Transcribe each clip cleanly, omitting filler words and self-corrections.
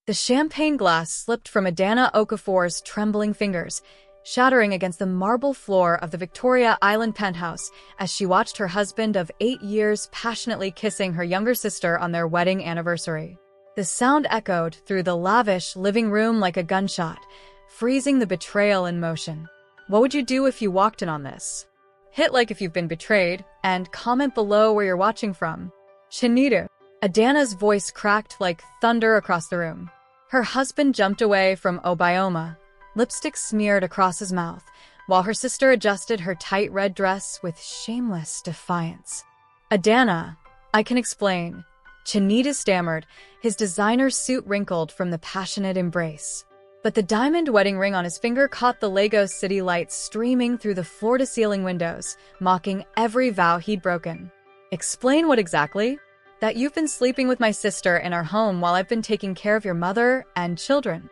The champagne glass slipped from Adanna Okafor's trembling fingers, shattering against the marble floor of the Victoria Island penthouse as she watched her husband of 8 years passionately kissing her younger sister on their wedding anniversary. The sound echoed through the lavish living room like a gunshot, freezing the betrayal in motion. What would you do if you walked in on this? Hit like if you've been betrayed, and comment below where you're watching from. Chinedu. Adanna's voice cracked like thunder across the room. Her husband jumped away from Obioma, lipstick smeared across his mouth, while her sister adjusted her tight red dress with shameless defiance. Adanna, I can explain. Chinedu stammered, his designer suit wrinkled from the passionate embrace. But the diamond wedding ring on his finger caught the Lagos city lights streaming through the floor-to-ceiling windows, mocking every vow he'd broken. Explain what exactly? That you've been sleeping with my sister in our home while I've been taking care of your mother and children.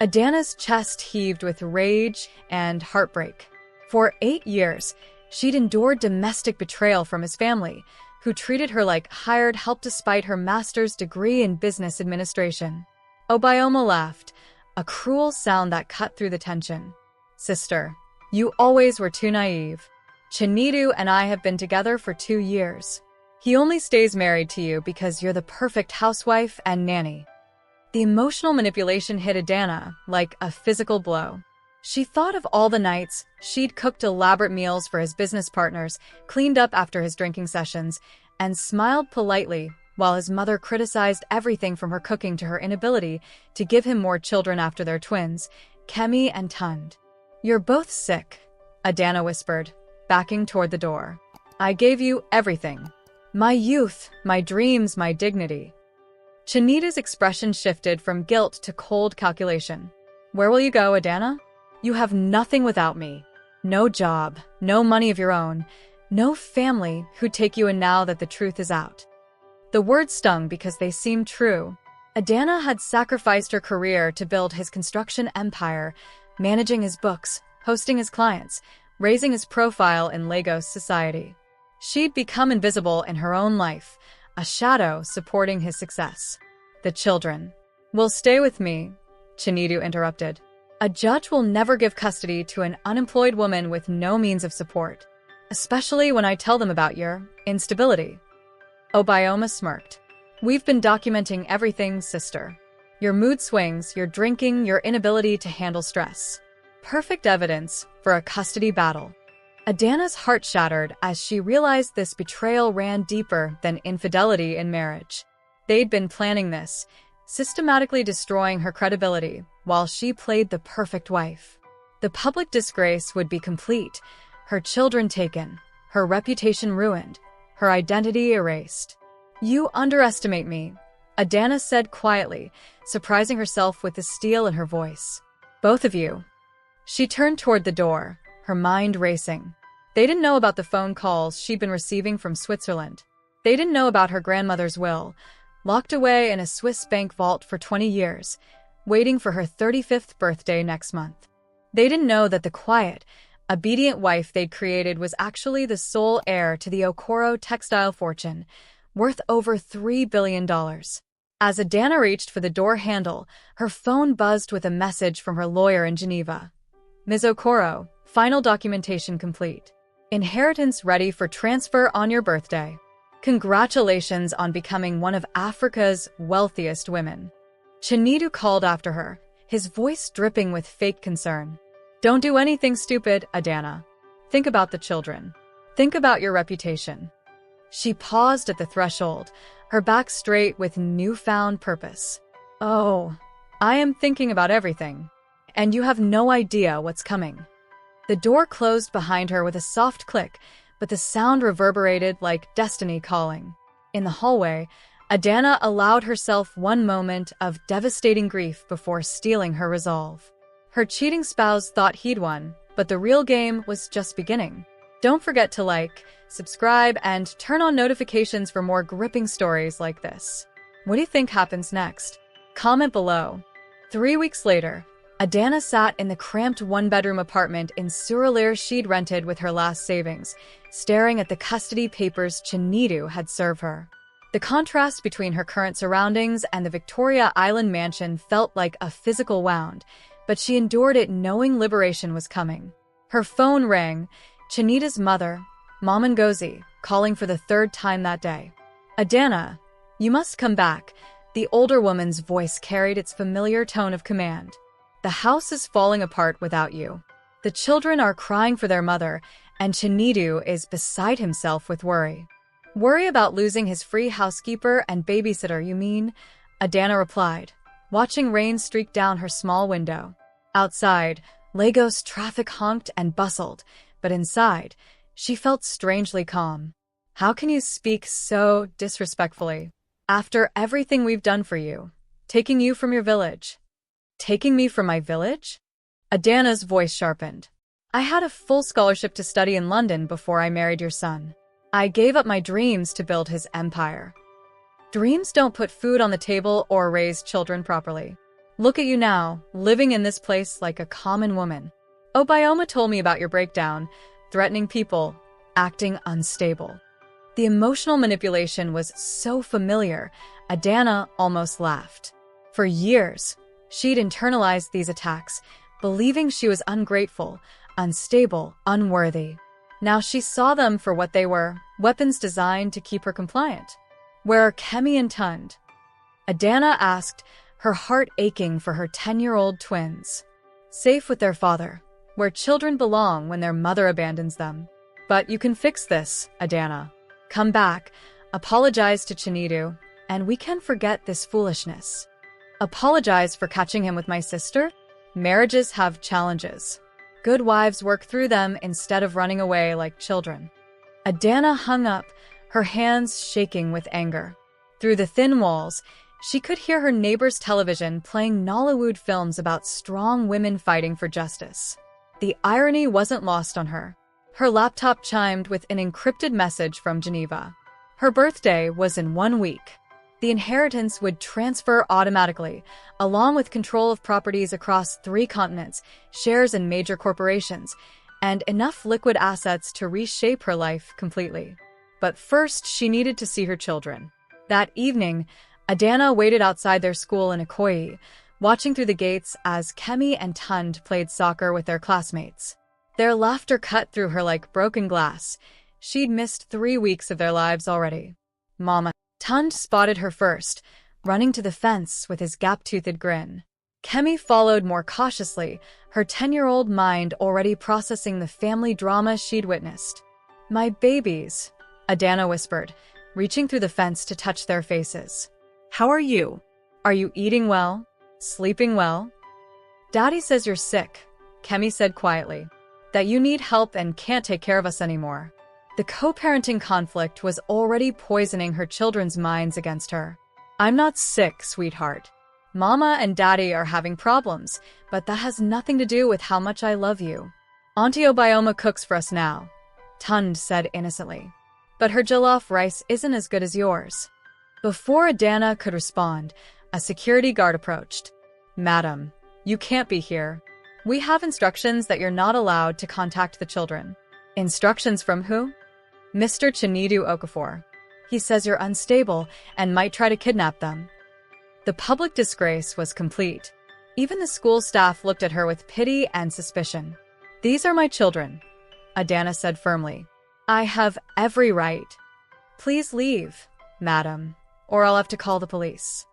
Adanna's chest heaved with rage and heartbreak. For 8 years, she'd endured domestic betrayal from his family, who treated her like hired help despite her master's degree in business administration. Obioma laughed, a cruel sound that cut through the tension. Sister, you always were too naive. Chinedu and I have been together for 2 years. He only stays married to you because you're the perfect housewife and nanny. The emotional manipulation hit Adanna like a physical blow. She thought of all the nights she'd cooked elaborate meals for his business partners, cleaned up after his drinking sessions, and smiled politely while his mother criticized everything from her cooking to her inability to give him more children after their twins, Kemi and Tund. You're both sick, Adanna whispered, backing toward the door. I gave you everything. My youth, my dreams, my dignity. Chinedu's expression shifted from guilt to cold calculation. Where will you go, Adanna? You have nothing without me. No job, no money of your own, no family who'd take you in now that the truth is out. The words stung because they seemed true. Adanna had sacrificed her career to build his construction empire, managing his books, hosting his clients, raising his profile in Lagos society. She'd become invisible in her own life, a shadow supporting his success. The children will stay with me, Chinedu interrupted. A judge will never give custody to an unemployed woman with no means of support, especially when I tell them about your instability. Obioma smirked. We've been documenting everything, sister. Your mood swings, your drinking, your inability to handle stress. Perfect evidence for a custody battle. Adanna's heart shattered as she realized this betrayal ran deeper than infidelity in marriage. They'd been planning this, systematically destroying her credibility while she played the perfect wife. The public disgrace would be complete, her children taken, her reputation ruined, her identity erased. You underestimate me, Adanna said quietly, surprising herself with the steel in her voice. Both of you. She turned toward the door, her mind racing. They didn't know about the phone calls she'd been receiving from Switzerland. They didn't know about her grandmother's will, locked away in a Swiss bank vault for 20 years, waiting for her 35th birthday next month. They didn't know that the quiet, obedient wife they'd created was actually the sole heir to the Okafor textile fortune, worth over $3 billion. As Adanna reached for the door handle, her phone buzzed with a message from her lawyer in Geneva. Ms. Okafor, final documentation complete. Inheritance ready for transfer on your birthday. Congratulations on becoming one of Africa's wealthiest women. Chinedu called after her, his voice dripping with fake concern. Don't do anything stupid, Adanna. Think about the children. Think about your reputation. She paused at the threshold, her back straight with newfound purpose. Oh, I am thinking about everything. And you have no idea what's coming. The door closed behind her with a soft click, but the sound reverberated like destiny calling. In the hallway, Adanna allowed herself one moment of devastating grief before steeling her resolve. Her cheating spouse thought he'd won, but the real game was just beginning. Don't forget to like, subscribe, and turn on notifications for more gripping stories like this. What do you think happens next? Comment below. 3 weeks later, Adanna sat in the cramped one-bedroom apartment in Surulere she'd rented with her last savings, staring at the custody papers Chinedu had served her. The contrast between her current surroundings and the Victoria Island mansion felt like a physical wound, but she endured it knowing liberation was coming. Her phone rang, Chinedu's mother, Mom Ngozi, calling for the third time that day. "Adanna, you must come back." The older woman's voice carried its familiar tone of command. "The house is falling apart without you. The children are crying for their mother, and Chinedu is beside himself with worry." "Worry about losing his free housekeeper and babysitter, you mean?" Adanna replied, watching rain streak down her small window. Outside, Lagos traffic honked and bustled, but inside, she felt strangely calm. "How can you speak so disrespectfully? After everything we've done for you, taking you from your village." "Taking me from my village?" Adanna's voice sharpened. "I had a full scholarship to study in London before I married your son. I gave up my dreams to build his empire." "Dreams don't put food on the table or raise children properly. Look at you now, living in this place like a common woman. Obioma told me about your breakdown, threatening people, acting unstable." The emotional manipulation was so familiar, Adanna almost laughed. For years, she'd internalized these attacks, believing she was ungrateful, unstable, unworthy. Now she saw them for what they were, weapons designed to keep her compliant. "Where are Kemi and Tund?" Adanna asked, her heart aching for her 10-year-old twins. "Safe with their father, where children belong when their mother abandons them. But you can fix this, Adanna. Come back, apologize to Chinedu, and we can forget this foolishness." "Apologize for catching him with my sister?" Marriages have challenges. Good wives work through them instead of running away like children. Adanna hung up, her hands shaking with anger. Through the thin walls, she could hear her neighbor's television playing Nollywood films about strong women fighting for justice. The irony wasn't lost on her. Her laptop chimed with an encrypted message from Geneva. Her birthday was in 1 week. The inheritance would transfer automatically, along with control of properties across 3 continents, shares in major corporations, and enough liquid assets to reshape her life completely. But first, she needed to see her children. That evening, Adanna waited outside their school in Ikoyi, watching through the gates as Kemi and Tund played soccer with their classmates. Their laughter cut through her like broken glass. She'd missed 3 weeks of their lives already. "Mama." Tund spotted her first, running to the fence with his gap-toothed grin. Kemi followed more cautiously, her 10-year-old mind already processing the family drama she'd witnessed. "My babies," Adanna whispered, reaching through the fence to touch their faces. "How are you? Are you eating well? Sleeping well?" "Daddy says you're sick," Kemi said quietly. "That you need help and can't take care of us anymore." The co-parenting conflict was already poisoning her children's minds against her. "I'm not sick, sweetheart. Mama and Daddy are having problems, but that has nothing to do with how much I love you. Auntie Obioma cooks for us now," Tund said innocently. "But her jollof rice isn't as good as yours." Before Adanna could respond, a security guard approached. "Madam, you can't be here. We have instructions that you're not allowed to contact the children." "Instructions from who?" "Mr. Chinedu Okafor. He says you're unstable and might try to kidnap them." The public disgrace was complete. Even the school staff looked at her with pity and suspicion. "These are my children," Adanna said firmly. "I have every right. Please leave, madam, or I'll have to call the police."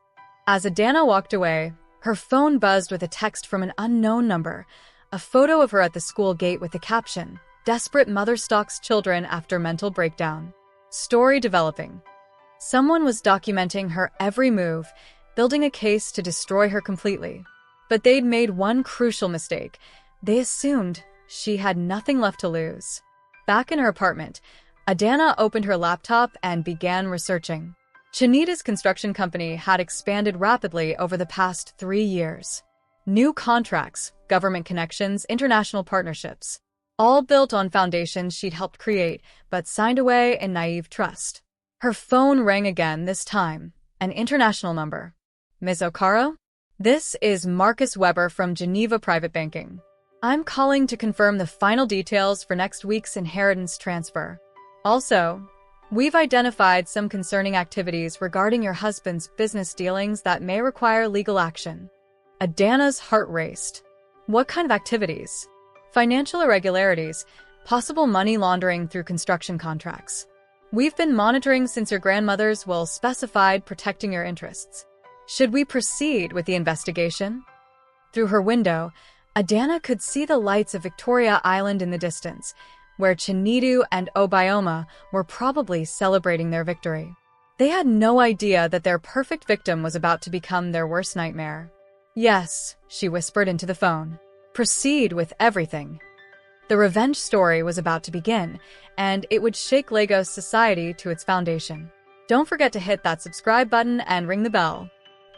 As Adanna walked away, her phone buzzed with a text from an unknown number, a photo of her at the school gate with the caption, "Desperate mother stalks children after mental breakdown." Story developing. Someone was documenting her every move, building a case to destroy her completely. But they'd made one crucial mistake. They assumed she had nothing left to lose. Back in her apartment, Adanna opened her laptop and began researching. Chinedu's construction company had expanded rapidly over the past 3 years. New contracts, government connections, international partnerships. All built on foundations she'd helped create, but signed away in naive trust. Her phone rang again, this time, an international number. "Ms. Okaro? This is Marcus Weber from Geneva Private Banking. I'm calling to confirm the final details for next week's inheritance transfer. Also, We've identified some concerning activities regarding your husband's business dealings that may require legal action. Adanna's heart raced. What kind of activities? Financial irregularities, possible money laundering through construction contracts. We've been monitoring since your grandmother's will specified protecting your interests. Should we proceed with the investigation? Through her window, Adanna could see the lights of Victoria Island in the distance, where Chinedu and Obioma were probably celebrating their victory. They had no idea that their perfect victim was about to become their worst nightmare. Yes, she whispered into the phone. Proceed with everything. The revenge story was about to begin, and it would shake Lagos society to its foundation. Don't forget to hit that subscribe button and ring the bell.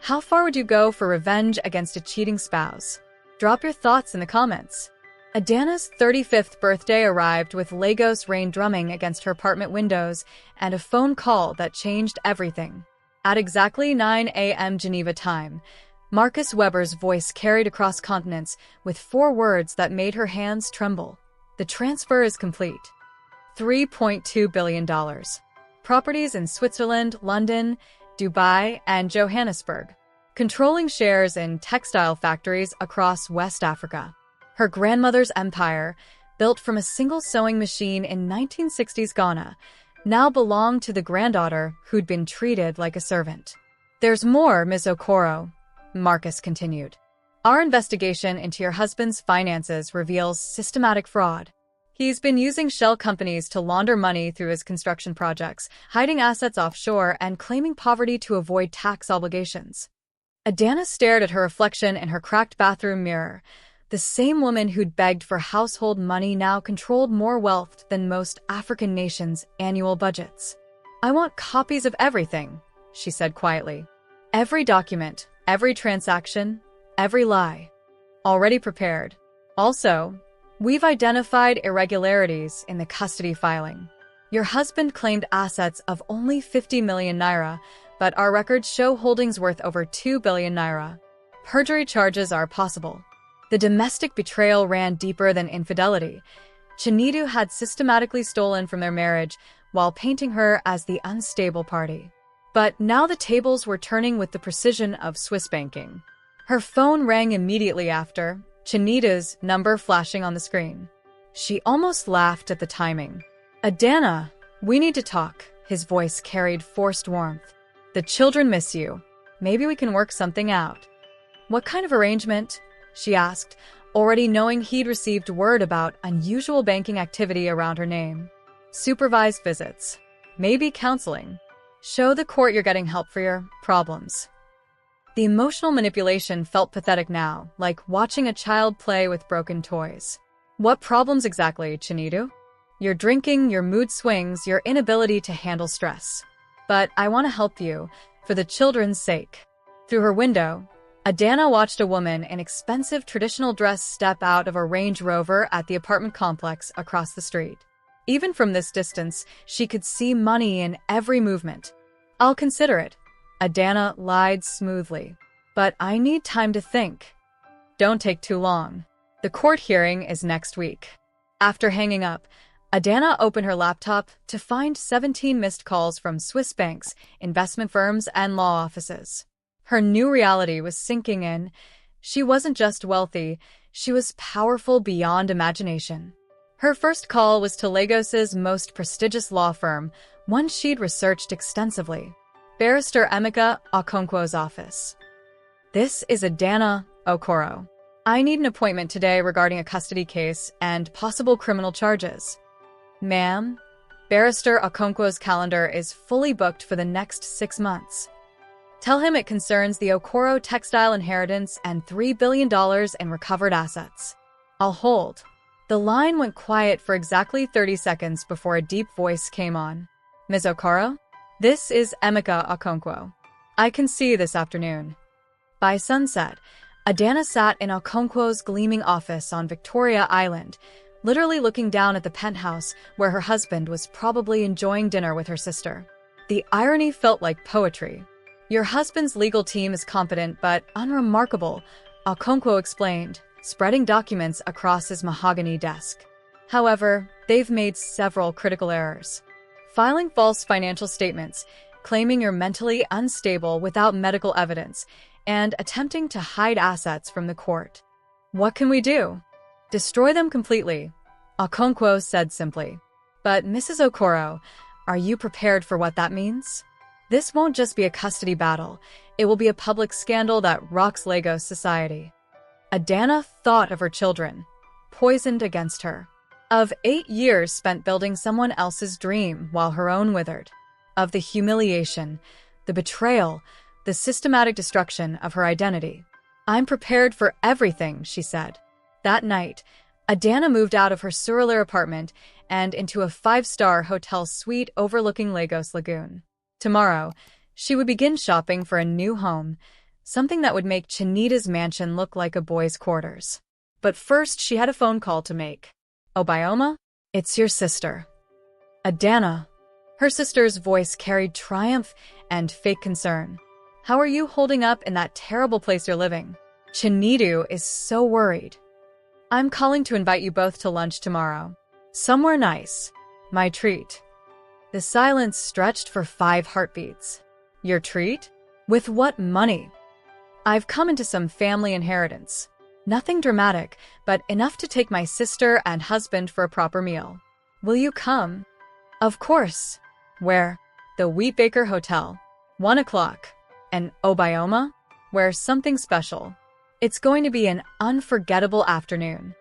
How far would you go for revenge against a cheating spouse? Drop your thoughts in the comments. Adanna's 35th birthday arrived with Lagos rain drumming against her apartment windows and a phone call that changed everything. At exactly 9 a.m. Geneva time, Marcus Weber's voice carried across continents with 4 words that made her hands tremble. The transfer is complete. $3.2 billion. Properties in Switzerland, London, Dubai, and Johannesburg. Controlling shares in textile factories across West Africa. Her grandmother's empire, built from a single sewing machine in 1960s Ghana, now belonged to the granddaughter who'd been treated like a servant. There's more, Ms. Okoro, Marcus continued. Our investigation into your husband's finances reveals systematic fraud. He's been using shell companies to launder money through his construction projects, hiding assets offshore and claiming poverty to avoid tax obligations. Adanna stared at her reflection in her cracked bathroom mirror. The same woman who'd begged for household money now controlled more wealth than most African nations' annual budgets. I want copies of everything, she said quietly. Every document, every transaction, every lie. Already prepared. Also, we've identified irregularities in the custody filing. Your husband claimed assets of only 50 million naira, but our records show holdings worth over 2 billion naira. Perjury charges are possible. The domestic betrayal ran deeper than infidelity. Chinedu had systematically stolen from their marriage while painting her as the unstable party. But now the tables were turning with the precision of Swiss banking. Her phone rang immediately after, Chinedu's number flashing on the screen. She almost laughed at the timing. Adanna, we need to talk. His voice carried forced warmth. The children miss you. Maybe we can work something out. What kind of arrangement? She asked, already knowing he'd received word about unusual banking activity around her name. Supervised visits. Maybe counseling. Show the court you're getting help for your problems. The emotional manipulation felt pathetic now, like watching a child play with broken toys. What problems exactly, Chinedu? Your drinking, your mood swings, your inability to handle stress. But I want to help you, for the children's sake. Through her window, Adanna watched a woman in expensive traditional dress step out of a Range Rover at the apartment complex across the street. Even from this distance, she could see money in every movement. I'll consider it, Adanna lied smoothly. But I need time to think. Don't take too long. The court hearing is next week. After hanging up, Adanna opened her laptop to find 17 missed calls from Swiss banks, investment firms, and law offices. Her new reality was sinking in. She wasn't just wealthy, she was powerful beyond imagination. Her first call was to Lagos's most prestigious law firm, one she'd researched extensively. Barrister Emeka Okonkwo's office. This is Adanna Okoro. I need an appointment today regarding a custody case and possible criminal charges. Ma'am, Barrister Okonkwo's calendar is fully booked for the next 6 months. Tell him it concerns the Okoro textile inheritance and $3 billion in recovered assets. I'll hold. The line went quiet for exactly 30 seconds before a deep voice came on. Ms. Okoro? This is Emeka Okonkwo. I can see you this afternoon. By sunset, Adanna sat in Okonkwo's gleaming office on Victoria Island, literally looking down at the penthouse where her husband was probably enjoying dinner with her sister. The irony felt like poetry. Your husband's legal team is competent but unremarkable, Okonkwo explained, spreading documents across his mahogany desk. However, they've made several critical errors. filing false financial statements, claiming you're mentally unstable without medical evidence, and attempting to hide assets from the court. What can we do? Destroy them completely, Okonkwo said simply. But Mrs. Okoro, are you prepared for what that means? This won't just be a custody battle, it will be a public scandal that rocks Lagos society. Adanna thought of her children, poisoned against her. Of 8 years spent building someone else's dream while her own withered. Of the humiliation, the betrayal, the systematic destruction of her identity. I'm prepared for everything, she said. That night, Adanna moved out of her Surulere apartment and into a 5-star hotel suite overlooking Lagos Lagoon. Tomorrow, she would begin shopping for a new home, something that would make Chinedu's mansion look like a boy's quarters. But first, she had a phone call to make. Obioma? It's your sister. Adanna. Her sister's voice carried triumph and fake concern. How are you holding up in that terrible place you're living? Chinedu is so worried. I'm calling to invite you both to lunch tomorrow. Somewhere nice. My treat. The silence stretched for 5 heartbeats. Your treat? With what money? I've come into some family inheritance. Nothing dramatic, but enough to take my sister and husband for a proper meal. Will you come? Of course. Where? The Wheatbaker Hotel. 1 o'clock. And Obioma? Where something special. It's going to be an unforgettable afternoon.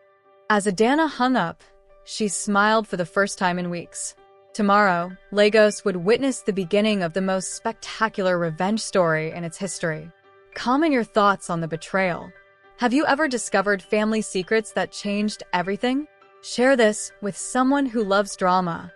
As Adanna hung up, she smiled for the first time in weeks. Tomorrow, Lagos would witness the beginning of the most spectacular revenge story in its history. Comment your thoughts on the betrayal. Have you ever discovered family secrets that changed everything? Share this with someone who loves drama.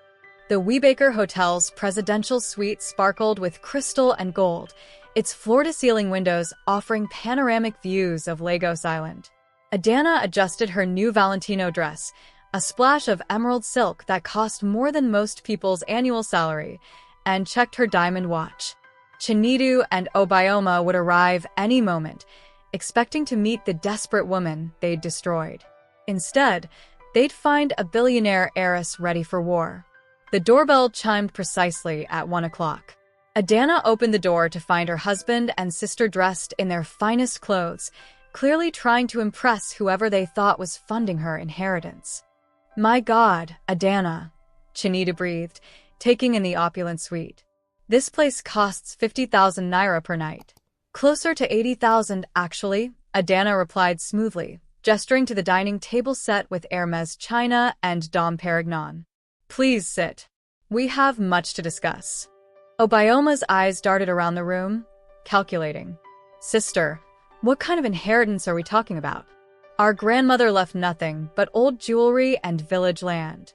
The Wheatbaker Hotel's presidential suite sparkled with crystal and gold, its floor-to-ceiling windows offering panoramic views of Lagos Island. Adanna adjusted her new Valentino dress, a splash of emerald silk that cost more than most people's annual salary, and checked her diamond watch. Chinedu and Obioma would arrive any moment, expecting to meet the desperate woman they'd destroyed. Instead, they'd find a billionaire heiress ready for war. The doorbell chimed precisely at 1 o'clock. Adanna opened the door to find her husband and sister dressed in their finest clothes, clearly trying to impress whoever they thought was funding her inheritance. My God, Adanna, Chinedu breathed, taking in the opulent suite. This place costs 50,000 naira per night. Closer to 80,000, actually, Adanna replied smoothly, gesturing to the dining table set with Hermes china and Dom Perignon. Please sit. We have much to discuss. Obioma's eyes darted around the room, calculating. Sister, what kind of inheritance are we talking about? Our grandmother left nothing but old jewelry and village land.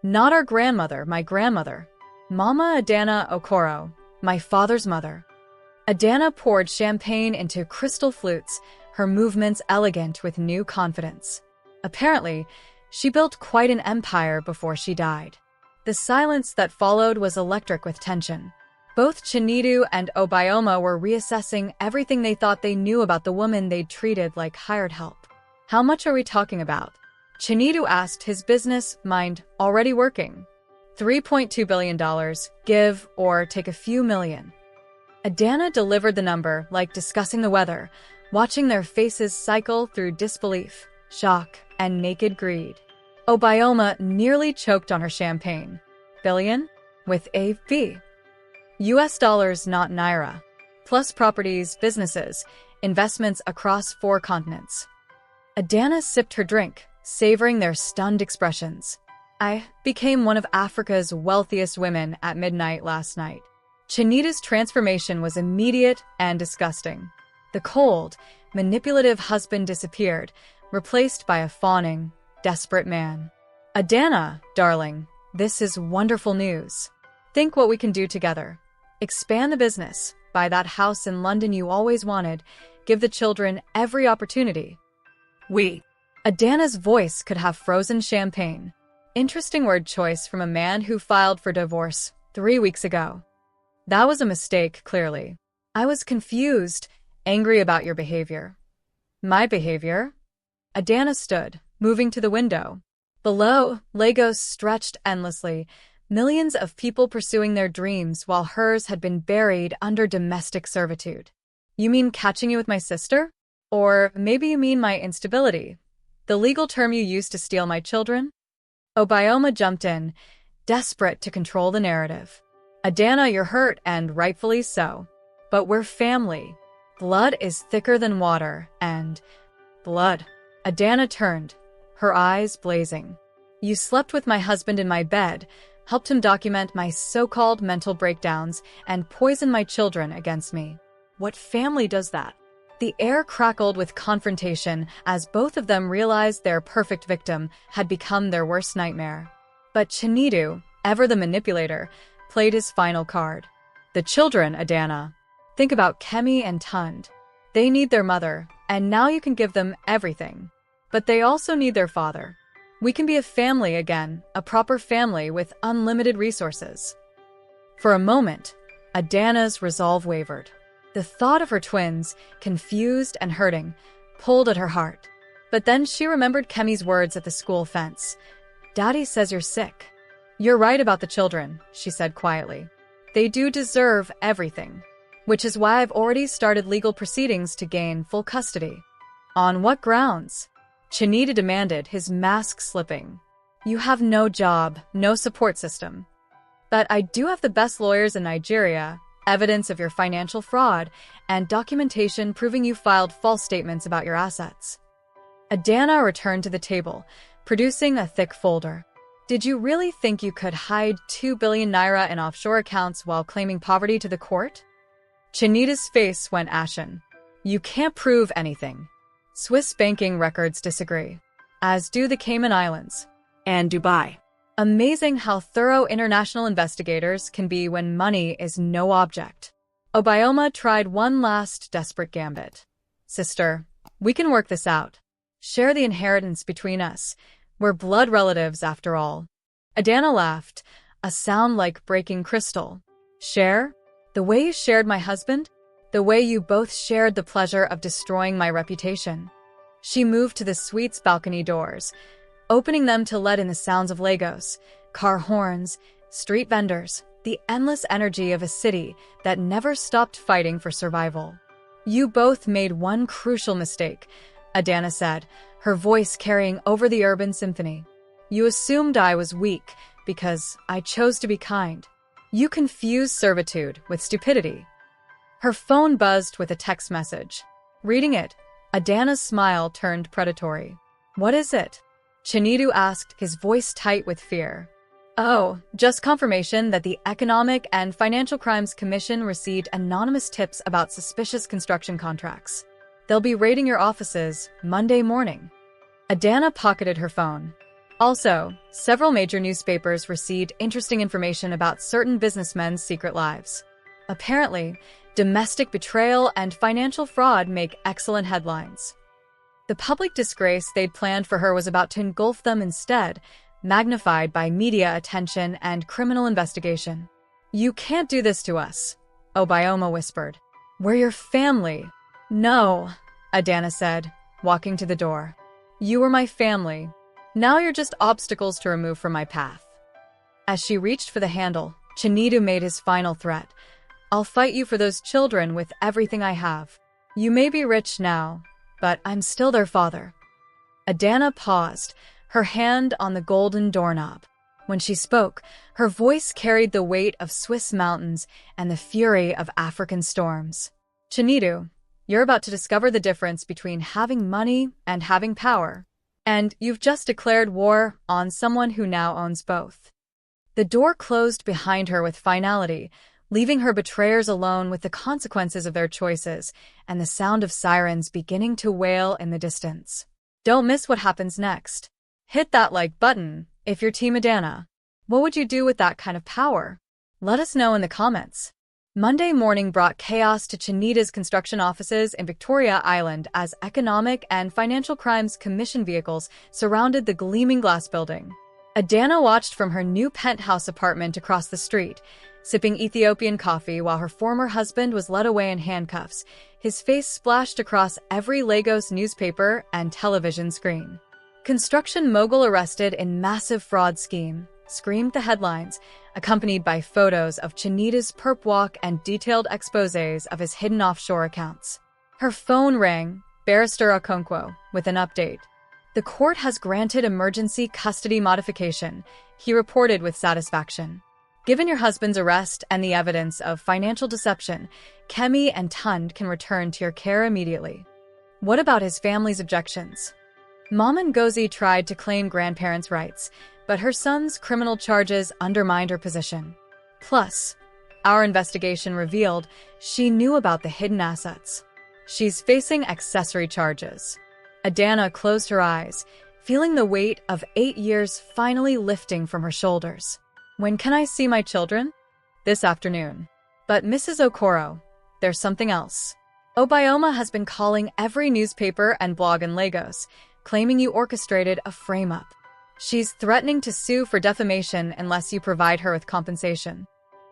Not our grandmother, my grandmother. Mama Adanna Okoro, my father's mother. Adanna poured champagne into crystal flutes, her movements elegant with new confidence. Apparently, she built quite an empire before she died. The silence that followed was electric with tension. Both Chinedu and Obioma were reassessing everything they thought they knew about the woman they'd treated like hired help. How much are we talking about? Chinedu asked, his business mind already working. $3.2 billion, give or take a few million. Adanna delivered the number like discussing the weather, watching their faces cycle through disbelief, shock, and naked greed. Obioma nearly choked on her champagne. Billion? With a B. US dollars, not naira. Plus properties, businesses, investments across 4 continents. Adanna sipped her drink, savoring their stunned expressions. I became one of Africa's wealthiest women at midnight last night. Chinedu's transformation was immediate and disgusting. The cold, manipulative husband disappeared, replaced by a fawning, desperate man. Adanna, darling, this is wonderful news. Think what we can do together. Expand the business, buy that house in London you always wanted, give the children every opportunity. We. Adanna's voice could have frozen champagne. Interesting word choice from a man who filed for divorce 3 weeks ago. That was a mistake, clearly. I was confused, angry about your behavior. My behavior? Adanna stood, moving to the window. Below, Lagos stretched endlessly, Millions of people pursuing their dreams while hers had been buried under domestic servitude. You mean catching you with my sister? Or maybe you mean my instability, the legal term you used to steal my children? Obioma jumped in, desperate to control the narrative. Adanna, you're hurt, and rightfully so. But we're family. Blood is thicker than water, and... blood. Adanna turned, her eyes blazing. You slept with my husband in my bed, helped him document my so-called mental breakdowns, and poisoned my children against me. What family does that? The air crackled with confrontation as both of them realized their perfect victim had become their worst nightmare. But Chinedu, ever the manipulator, played his final card. The children, Adanna. Think about Kemi and Tund. They need their mother, and now you can give them everything. But they also need their father. We can be a family again, a proper family with unlimited resources. For a moment, Adanna's resolve wavered. The thought of her twins, confused and hurting, pulled at her heart. But then she remembered Kemi's words at the school fence. Daddy says you're sick. You're right about the children, she said quietly. They do deserve everything. Which is why I've already started legal proceedings to gain full custody. On what grounds? Chinedu demanded, his mask slipping. You have no job, no support system. But I do have the best lawyers in Nigeria, evidence of your financial fraud, and documentation proving you filed false statements about your assets. Adanna returned to the table, producing a thick folder. Did you really think you could hide 2 billion naira in offshore accounts while claiming poverty to the court? Chinedu's face went ashen. You can't prove anything. Swiss banking records disagree, as do the Cayman Islands and Dubai. Amazing how thorough international investigators can be when money is no object. Obioma tried one last desperate gambit. Sister, we can work this out. Share the inheritance between us. We're blood relatives after all. Adanna laughed, a sound like breaking crystal. Share? The way you shared my husband? The way you both shared the pleasure of destroying my reputation. She moved to the suite's balcony doors, opening them to let in the sounds of Lagos, car horns, street vendors, the endless energy of a city that never stopped fighting for survival. You both made one crucial mistake, Adanna said, her voice carrying over the urban symphony. You assumed I was weak because I chose to be kind. You confused servitude with stupidity. Her phone buzzed with a text message. Reading it, Adanna's smile turned predatory. What is it? Chinedu asked, his voice tight with fear. Oh, just confirmation that the Economic and Financial Crimes Commission received anonymous tips about suspicious construction contracts. They'll be raiding your offices Monday morning. Adanna pocketed her phone. Also, several major newspapers received interesting information about certain businessmen's secret lives. Apparently, domestic betrayal and financial fraud make excellent headlines. The public disgrace they'd planned for her was about to engulf them instead, magnified by media attention and criminal investigation. You can't do this to us, Obioma whispered. We're your family. No, Adanna said, walking to the door. You were my family. Now you're just obstacles to remove from my path. As she reached for the handle, Chinedu made his final threat. I'll fight you for those children with everything I have. You may be rich now, but I'm still their father. Adanna paused, her hand on the golden doorknob. When she spoke, her voice carried the weight of Swiss mountains and the fury of African storms. Chinedu, you're about to discover the difference between having money and having power. And you've just declared war on someone who now owns both. The door closed behind her with finality, leaving her betrayers alone with the consequences of their choices and the sound of sirens beginning to wail in the distance. Don't miss what happens next. Hit that like button if you're Team Adanna. What would you do with that kind of power? Let us know in the comments. Monday morning brought chaos to Chinedu's construction offices in Victoria Island as Economic and Financial Crimes Commission vehicles surrounded the gleaming glass building. Adanna watched from her new penthouse apartment across the street, sipping Ethiopian coffee while her former husband was led away in handcuffs, his face splashed across every Lagos newspaper and television screen. Construction mogul arrested in massive fraud scheme, screamed the headlines, accompanied by photos of Chinedu's perp walk and detailed exposés of his hidden offshore accounts. Her phone rang, Barrister Okonkwo, with an update. "The court has granted emergency custody modification," he reported with satisfaction. "Given your husband's arrest and the evidence of financial deception, Kemi and Tund can return to your care immediately." What about his family's objections? Mom Ngozi tried to claim grandparents' rights, but her son's criminal charges undermined her position. Plus, our investigation revealed she knew about the hidden assets. She's facing accessory charges. Adanna closed her eyes, feeling the weight of 8 years finally lifting from her shoulders. "When can I see my children?" "This afternoon." "But Mrs. Okoro, there's something else." "Obioma has been calling every newspaper and blog in Lagos, claiming you orchestrated a frame-up. She's threatening to sue for defamation unless you provide her with compensation."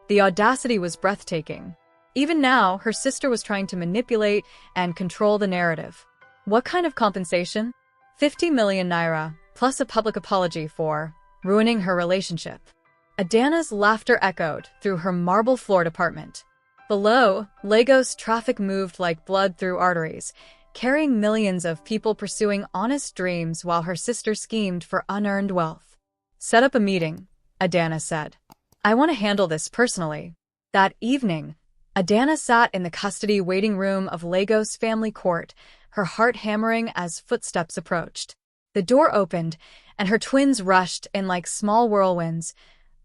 The audacity was breathtaking. Even now, her sister was trying to manipulate and control the narrative. What kind of compensation? 50 million naira, plus a public apology for ruining her relationship. Adanna's laughter echoed through her marble-floored apartment. Below, Lagos traffic moved like blood through arteries, carrying millions of people pursuing honest dreams while her sister schemed for unearned wealth. "Set up a meeting," Adanna said. "I want to handle this personally." That evening, Adanna sat in the custody waiting room of Lagos family court, her heart hammering as footsteps approached. The door opened, and her twins rushed in like small whirlwinds,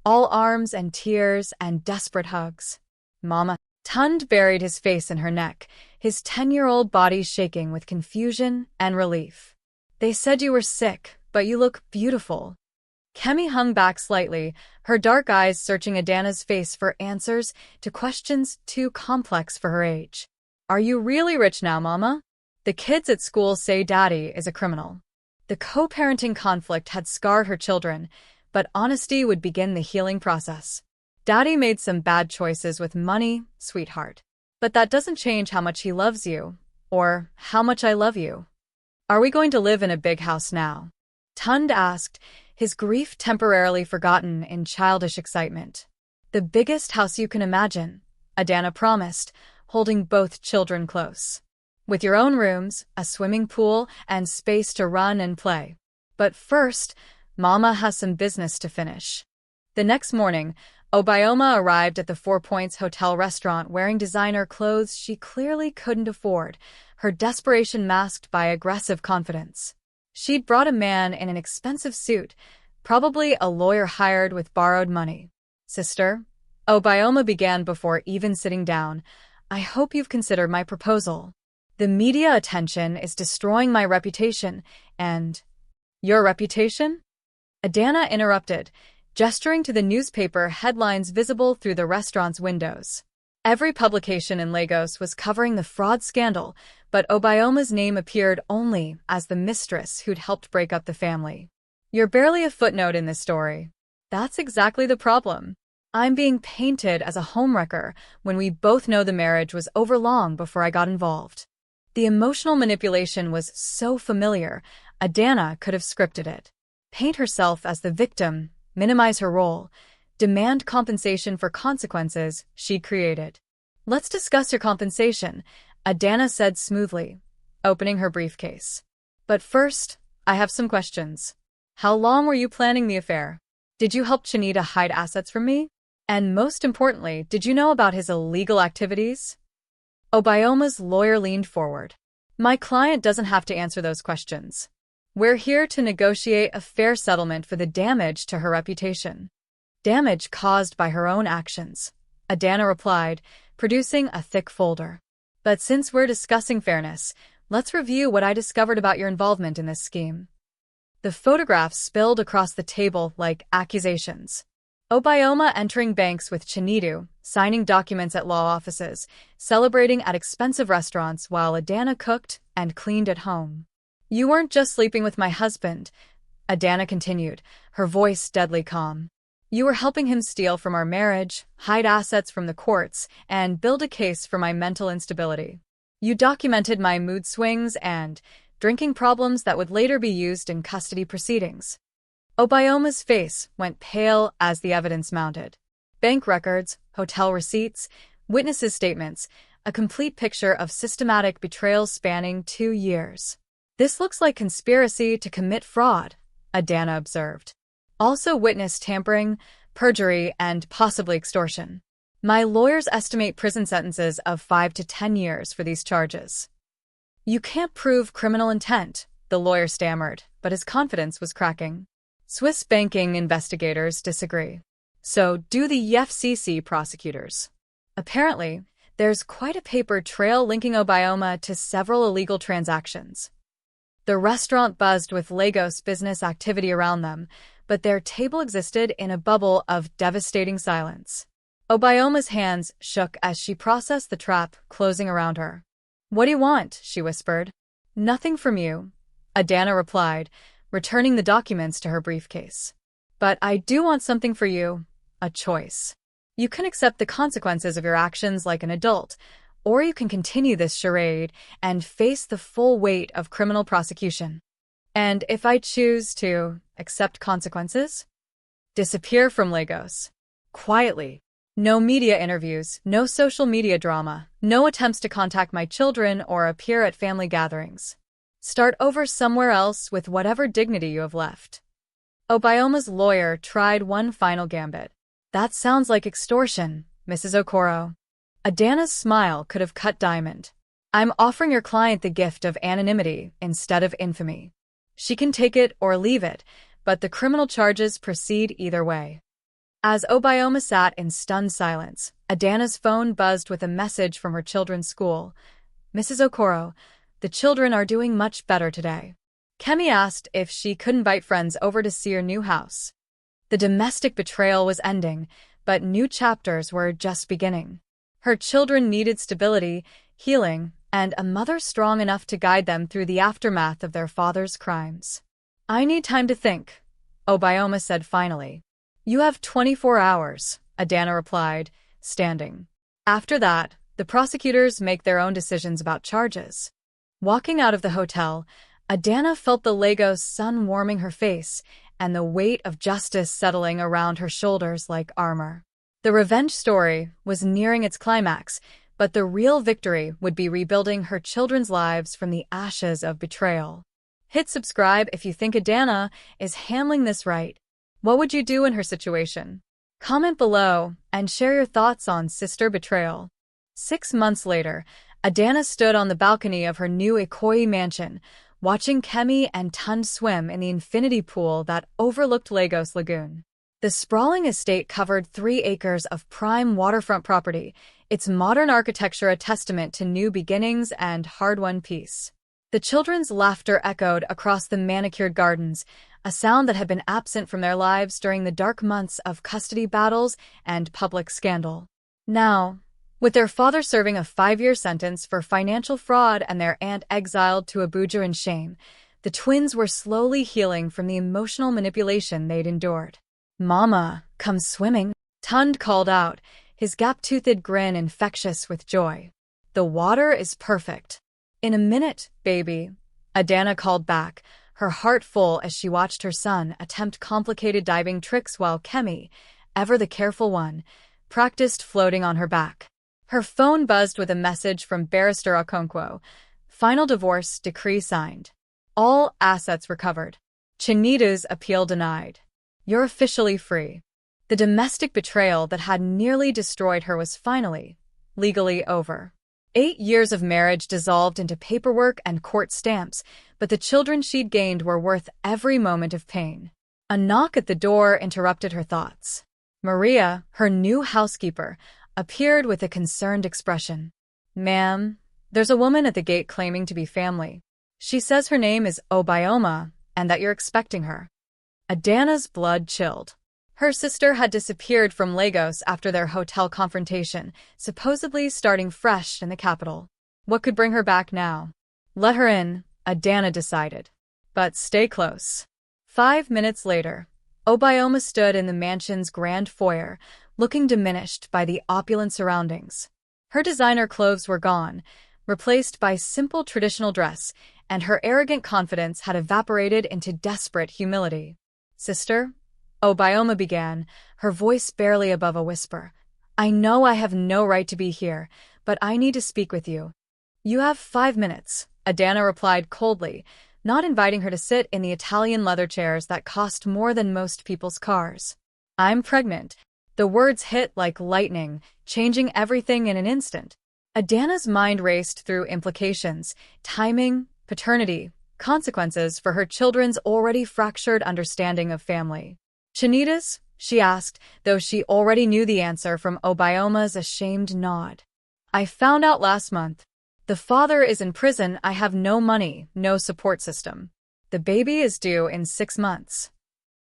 all arms and tears and desperate hugs. "Mama." Tund buried his face in her neck, his 10-year-old body shaking with confusion and relief. "They said you were sick, but you look beautiful." Kemi hung back slightly, her dark eyes searching Adanna's face for answers to questions too complex for her age. "Are you really rich now, Mama?" "The kids at school say Daddy is a criminal." The co-parenting conflict had scarred her children, but honesty would begin the healing process. "Daddy made some bad choices with money, sweetheart. But that doesn't change how much he loves you, or how much I love you." "Are we going to live in a big house now?" Tund asked, his grief temporarily forgotten in childish excitement. "The biggest house you can imagine," Adanna promised, holding both children close. "With your own rooms, a swimming pool, and space to run and play. But first, Mama has some business to finish." The next morning, Obioma arrived at the Four Points Hotel restaurant wearing designer clothes she clearly couldn't afford, her desperation masked by aggressive confidence. She'd brought a man in an expensive suit, probably a lawyer hired with borrowed money. "Sister," Obioma began before even sitting down, "I hope you've considered my proposal. The media attention is destroying my reputation, and—" "Your reputation?" Adanna interrupted, gesturing to the newspaper headlines visible through the restaurant's windows. Every publication in Lagos was covering the fraud scandal, but Obioma's name appeared only as the mistress who'd helped break up the family. "You're barely a footnote in this story." "That's exactly the problem. I'm being painted as a homewrecker when we both know the marriage was over long before I got involved." The emotional manipulation was so familiar, Adanna could have scripted it. Paint herself as the victim, minimize her role, demand compensation for consequences she'd created. "Let's discuss your compensation," Adanna said smoothly, opening her briefcase. "But first, I have some questions. How long were you planning the affair? Did you help Chinedu hide assets from me? And most importantly, did you know about his illegal activities?" Obioma's lawyer leaned forward. "My client doesn't have to answer those questions. We're here to negotiate a fair settlement for the damage to her reputation." "Damage caused by her own actions," Adanna replied, producing a thick folder. "But since we're discussing fairness, let's review what I discovered about your involvement in this scheme." The photographs spilled across the table like accusations. Obioma entering banks with Chinedu, signing documents at law offices, celebrating at expensive restaurants while Adanna cooked and cleaned at home. "You weren't just sleeping with my husband," Adanna continued, her voice deadly calm. "You were helping him steal from our marriage, hide assets from the courts, and build a case for my mental instability. You documented my mood swings and drinking problems that would later be used in custody proceedings." Obioma's face went pale as the evidence mounted. Bank records, hotel receipts, witnesses' statements, a complete picture of systematic betrayal spanning 2 years. "This looks like conspiracy to commit fraud," Adanna observed. "Also witness tampering, perjury, and possibly extortion. My lawyers estimate prison sentences of 5 to 10 years for these charges." "You can't prove criminal intent," the lawyer stammered, but his confidence was cracking. Swiss banking investigators disagree. So do the FCC prosecutors. Apparently, there's quite a paper trail linking Obioma to several illegal transactions. The restaurant buzzed with Lagos business activity around them, but their table existed in a bubble of devastating silence. Obioma's hands shook as she processed the trap closing around her. "What do you want?" she whispered. "Nothing from you," Adanna replied, returning the documents to her briefcase. "But I do want something for you, a choice. You can accept the consequences of your actions like an adult, or you can continue this charade and face the full weight of criminal prosecution. And if I choose to accept consequences? Disappear from Lagos. Quietly. No media interviews, no social media drama, no attempts to contact my children or appear at family gatherings. Start over somewhere else with whatever dignity you have left." Obioma's lawyer tried one final gambit. "That sounds like extortion, Mrs. Okoro." Adanna's smile could have cut diamond. "I'm offering your client the gift of anonymity instead of infamy. She can take it or leave it, but the criminal charges proceed either way." As Obioma sat in stunned silence, Adanna's phone buzzed with a message from her children's school. "Mrs. Okoro, the children are doing much better today." Kemi asked if she could invite friends over to see her new house. The domestic betrayal was ending, but new chapters were just beginning. Her children needed stability, healing, and a mother strong enough to guide them through the aftermath of their father's crimes. "I need time to think," Obioma said finally. "You have 24 hours, Adanna replied, standing. "After that, the prosecutors make their own decisions about charges." Walking out of the hotel, Adanna felt the Lagos sun warming her face and the weight of justice settling around her shoulders like armor. The revenge story was nearing its climax, but the real victory would be rebuilding her children's lives from the ashes of betrayal. Hit subscribe if you think Adanna is handling this right. What would you do in her situation? Comment below and share your thoughts on sister betrayal. 6 months later, Adanna stood on the balcony of her new Ikoyi mansion, watching Kemi and Tund swim in the infinity pool that overlooked Lagos Lagoon. The sprawling estate covered 3 acres of prime waterfront property, its modern architecture a testament to new beginnings and hard-won peace. The children's laughter echoed across the manicured gardens, a sound that had been absent from their lives during the dark months of custody battles and public scandal. Now, with their father serving a 5-year sentence for financial fraud and their aunt exiled to Abuja in shame, the twins were slowly healing from the emotional manipulation they'd endured. "Mama, come swimming," Tund called out, his gap-toothed grin infectious with joy. "The water is perfect." "In a minute, baby," Adanna called back, her heart full as she watched her son attempt complicated diving tricks while Kemi, ever the careful one, practiced floating on her back. Her phone buzzed with a message from Barrister Okonkwo. Final divorce decree signed. All assets recovered. Chinedu's appeal denied. You're officially free. The domestic betrayal that had nearly destroyed her was finally, legally over. 8 years of marriage dissolved into paperwork and court stamps, but the children she'd gained were worth every moment of pain. A knock at the door interrupted her thoughts. Maria, her new housekeeper, appeared with a concerned expression. "Ma'am, there's a woman at the gate claiming to be family. She says her name is Obioma and that you're expecting her." Adanna's blood chilled. Her sister had disappeared from Lagos after their hotel confrontation, supposedly starting fresh in the capital. What could bring her back now? Let her in, Adanna decided. But stay close. 5 minutes later, Obioma stood in the mansion's grand foyer, looking diminished by the opulent surroundings. Her designer clothes were gone, replaced by simple traditional dress, and her arrogant confidence had evaporated into desperate humility. Sister? Obioma began, her voice barely above a whisper. I know I have no right to be here, but I need to speak with you. You have 5 minutes, Adanna replied coldly, not inviting her to sit in the Italian leather chairs that cost more than most people's cars. I'm pregnant. The words hit like lightning, changing everything in an instant. Adanna's mind raced through implications, timing, paternity, consequences for her children's already fractured understanding of family. Chinedu? She asked, though she already knew the answer from Obioma's ashamed nod. I found out last month. The father is in prison. I have no money, no support system. The baby is due in 6 months.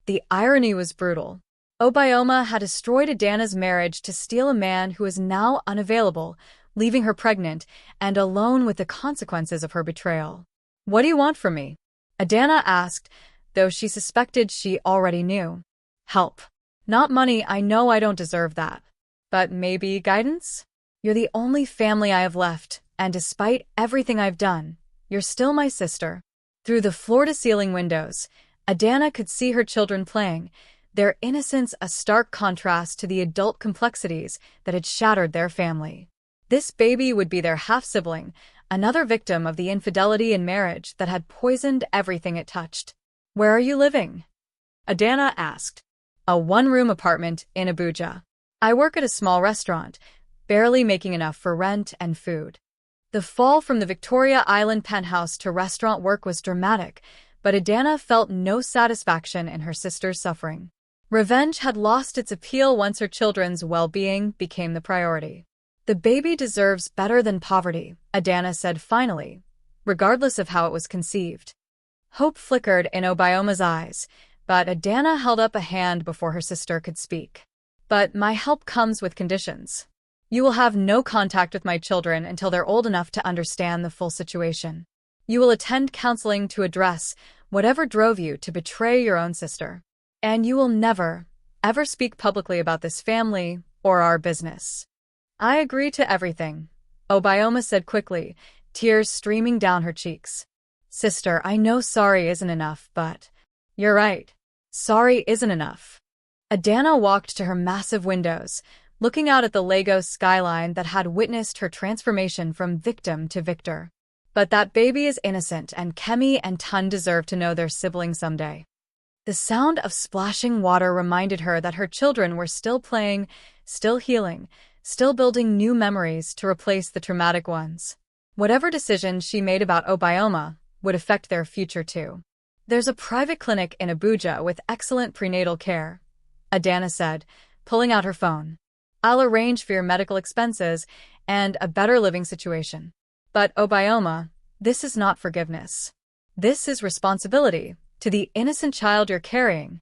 The irony was brutal. Obioma had destroyed Adanna's marriage to steal a man who is now unavailable, leaving her pregnant and alone with the consequences of her betrayal. What do you want from me? Adanna asked, though she suspected she already knew. Help. Not money, I know I don't deserve that. But maybe guidance? You're the only family I have left, and despite everything I've done, you're still my sister. Through the floor-to-ceiling windows, Adanna could see her children playing, their innocence a stark contrast to the adult complexities that had shattered their family. This baby would be their half-sibling, another victim of the infidelity in marriage that had poisoned everything it touched. Where are you living? Adanna asked. A one-room apartment in Abuja. I work at a small restaurant, barely making enough for rent and food. The fall from the Victoria Island penthouse to restaurant work was dramatic, but Adanna felt no satisfaction in her sister's suffering. Revenge had lost its appeal once her children's well-being became the priority. The baby deserves better than poverty, Adanna said finally, regardless of how it was conceived. Hope flickered in Obioma's eyes, but Adanna held up a hand before her sister could speak. But my help comes with conditions. You will have no contact with my children until they're old enough to understand the full situation. You will attend counseling to address whatever drove you to betray your own sister. And you will never, ever speak publicly about this family or our business. I agree to everything, Obioma said quickly, tears streaming down her cheeks. Sister, I know sorry isn't enough, but you're right. Sorry isn't enough. Adanna walked to her massive windows, looking out at the Lagos skyline that had witnessed her transformation from victim to victor. But that baby is innocent, and Kemi and Tun deserve to know their sibling someday. The sound of splashing water reminded her that her children were still playing, still healing, still building new memories to replace the traumatic ones. Whatever decision she made about Obioma would affect their future too. There's a private clinic in Abuja with excellent prenatal care, Adanna said, pulling out her phone. I'll arrange for your medical expenses and a better living situation. But Obioma, this is not forgiveness. This is responsibility to the innocent child you're carrying.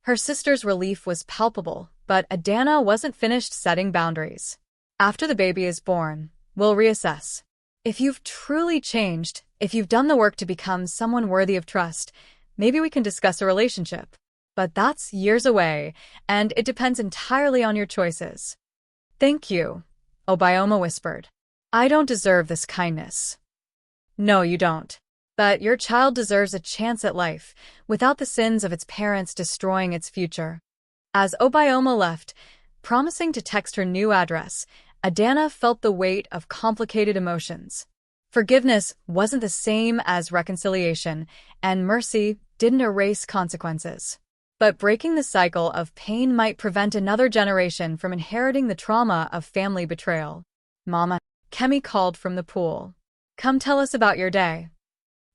Her sister's relief was palpable, but Adanna wasn't finished setting boundaries. After the baby is born, we'll reassess. If you've truly changed, if you've done the work to become someone worthy of trust, maybe we can discuss a relationship. But that's years away, and it depends entirely on your choices. Thank you, Obioma whispered. I don't deserve this kindness. No, you don't. But your child deserves a chance at life, without the sins of its parents destroying its future. As Obioma left, promising to text her new address, Adanna felt the weight of complicated emotions. Forgiveness wasn't the same as reconciliation, and mercy didn't erase consequences. But breaking the cycle of pain might prevent another generation from inheriting the trauma of family betrayal. Mama, Kemi called from the pool. Come tell us about your day.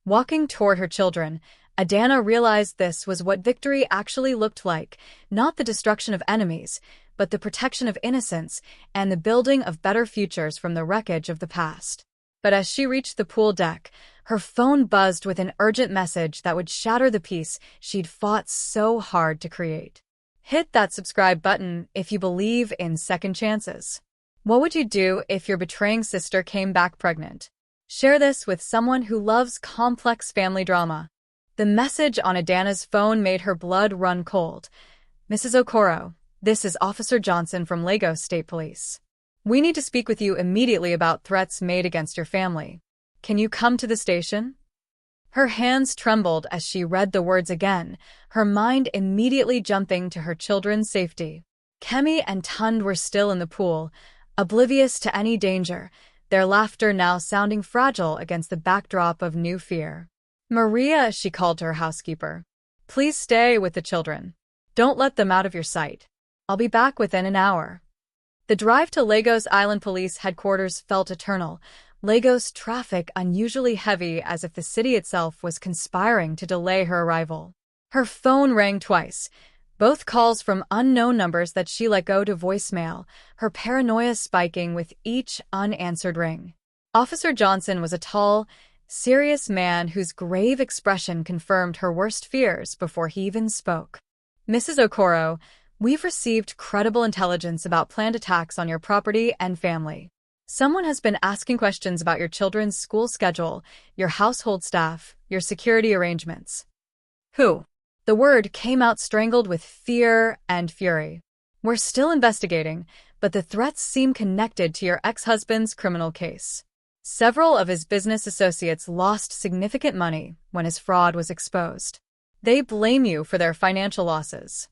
Walking toward her children, Adanna realized this was what victory actually looked like, not the destruction of enemies, but the protection of innocence and the building of better futures from the wreckage of the past. But as she reached the pool deck, her phone buzzed with an urgent message that would shatter the peace she'd fought so hard to create. Hit that subscribe button if you believe in second chances. What would you do if your betraying sister came back pregnant? Share this with someone who loves complex family drama. The message on Adanna's phone made her blood run cold. Mrs. Okoro, this is Officer Johnson from Lagos State Police. We need to speak with you immediately about threats made against your family. Can you come to the station? Her hands trembled as she read the words again, her mind immediately jumping to her children's safety. Kemi and Tund were still in the pool, oblivious to any danger, their laughter now sounding fragile against the backdrop of new fear. "Maria," she called to her housekeeper. "Please stay with the children. Don't let them out of your sight. I'll be back within an hour." The drive to Lagos Island Police Headquarters felt eternal, Lagos traffic unusually heavy as if the city itself was conspiring to delay her arrival. Her phone rang twice, both calls from unknown numbers that she let go to voicemail, her paranoia spiking with each unanswered ring. Officer Johnson was a tall, serious man whose grave expression confirmed her worst fears before he even spoke. "Mrs. Okoro, we've received credible intelligence about planned attacks on your property and family. Someone has been asking questions about your children's school schedule, your household staff, your security arrangements." "Who?" The word came out strangled with fear and fury. "We're still investigating, but the threats seem connected to your ex-husband's criminal case. Several of his business associates lost significant money when his fraud was exposed. They blame you for their financial losses."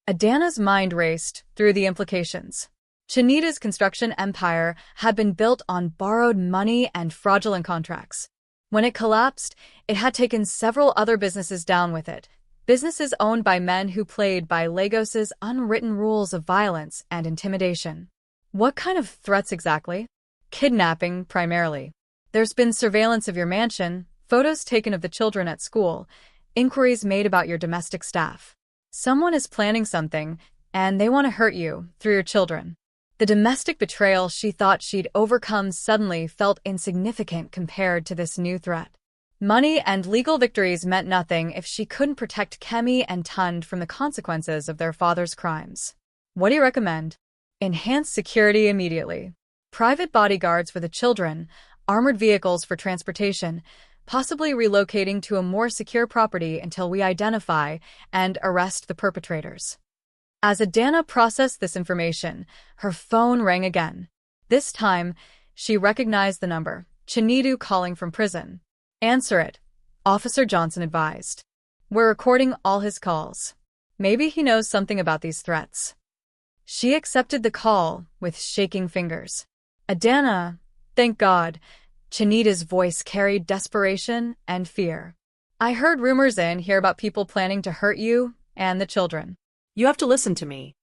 Adanna's mind raced through the implications. Chinedu's construction empire had been built on borrowed money and fraudulent contracts. When it collapsed, it had taken several other businesses down with it, businesses owned by men who played by Lagos's unwritten rules of violence and intimidation. What kind of threats exactly? Kidnapping, primarily. There's been surveillance of your mansion, photos taken of the children at school, inquiries made about your domestic staff. Someone is planning something, and they want to hurt you through your children. The domestic betrayal she thought she'd overcome suddenly felt insignificant compared to this new threat. Money and legal victories meant nothing if she couldn't protect Kemi and Tund from the consequences of their father's crimes. "What do you recommend?" "Enhance security immediately. Private bodyguards for the children, armored vehicles for transportation, possibly relocating to a more secure property until we identify and arrest the perpetrators." As Adanna processed this information, her phone rang again. This time, she recognized the number, Chinedu calling from prison. "Answer it," Officer Johnson advised. "We're recording all his calls. Maybe he knows something about these threats." She accepted the call with shaking fingers. "Adanna, thank God," Chinedu's voice carried desperation and fear. "I heard rumors in here about people planning to hurt you and the children. You have to listen to me."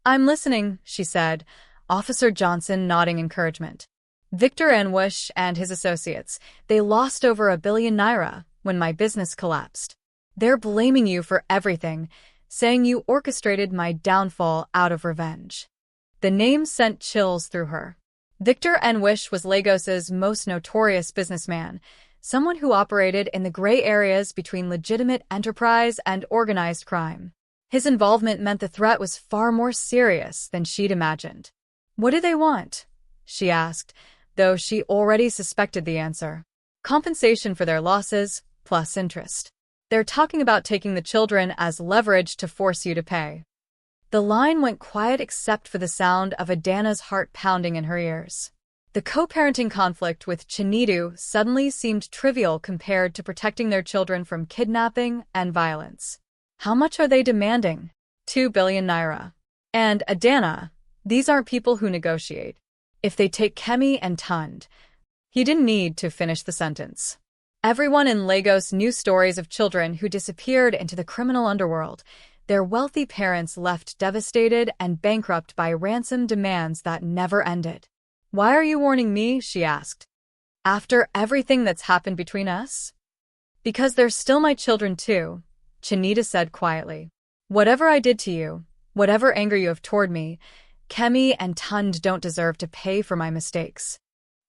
"I'm listening," she said, Officer Johnson nodding encouragement. "Victor Anwish and his associates, they lost over $1 billion when my business collapsed. They're blaming you for everything, saying you orchestrated my downfall out of revenge." The name sent chills through her. Victor Anwish was Lagos's most notorious businessman, someone who operated in the gray areas between legitimate enterprise and organized crime. His involvement meant the threat was far more serious than she'd imagined. "What do they want?" she asked, though she already suspected the answer. "Compensation for their losses, plus interest. They're talking about taking the children as leverage to force you to pay." The line went quiet except for the sound of Adanna's heart pounding in her ears. The co-parenting conflict with Chinedu suddenly seemed trivial compared to protecting their children from kidnapping and violence. How much are they demanding? 2 billion naira. And Adanna, these aren't people who negotiate. If they take Kemi and Tund. He didn't need to finish the sentence. Everyone in Lagos knew stories of children who disappeared into the criminal underworld, their wealthy parents left devastated and bankrupt by ransom demands that never ended. "Why are you warning me?" she asked. "After everything that's happened between us?" "Because they're still my children too," Chinedu said quietly. "Whatever I did to you, whatever anger you have toward me, Kemi and Tund don't deserve to pay for my mistakes."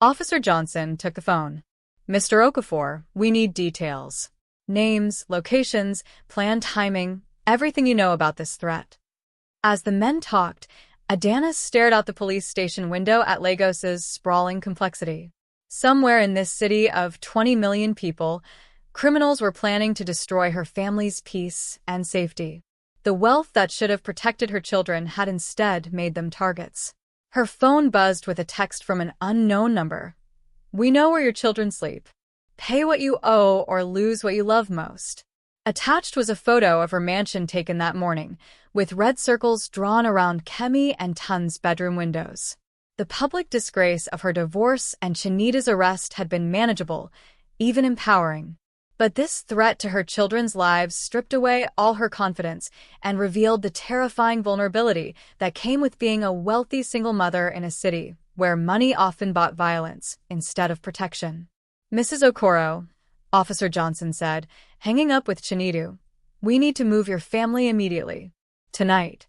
Officer Johnson took the phone. "Mr. Okafor, we need details. Names, locations, planned timing, everything you know about this threat." As the men talked, Adanna stared out the police station window at Lagos's sprawling complexity. Somewhere in this city of 20 million people, criminals were planning to destroy her family's peace and safety. The wealth that should have protected her children had instead made them targets. Her phone buzzed with a text from an unknown number. "We know where your children sleep. Pay what you owe or lose what you love most. Attached was a photo of her mansion taken that morning, with red circles drawn around Kemi and Tun's bedroom windows. The public disgrace of her divorce and Chinedu's arrest had been manageable, even empowering. But this threat to her children's lives stripped away all her confidence and revealed the terrifying vulnerability that came with being a wealthy single mother in a city where money often bought violence instead of protection. "Mrs. Okoro," Officer Johnson said, hanging up with Chinedu, "we need to move your family immediately. Tonight."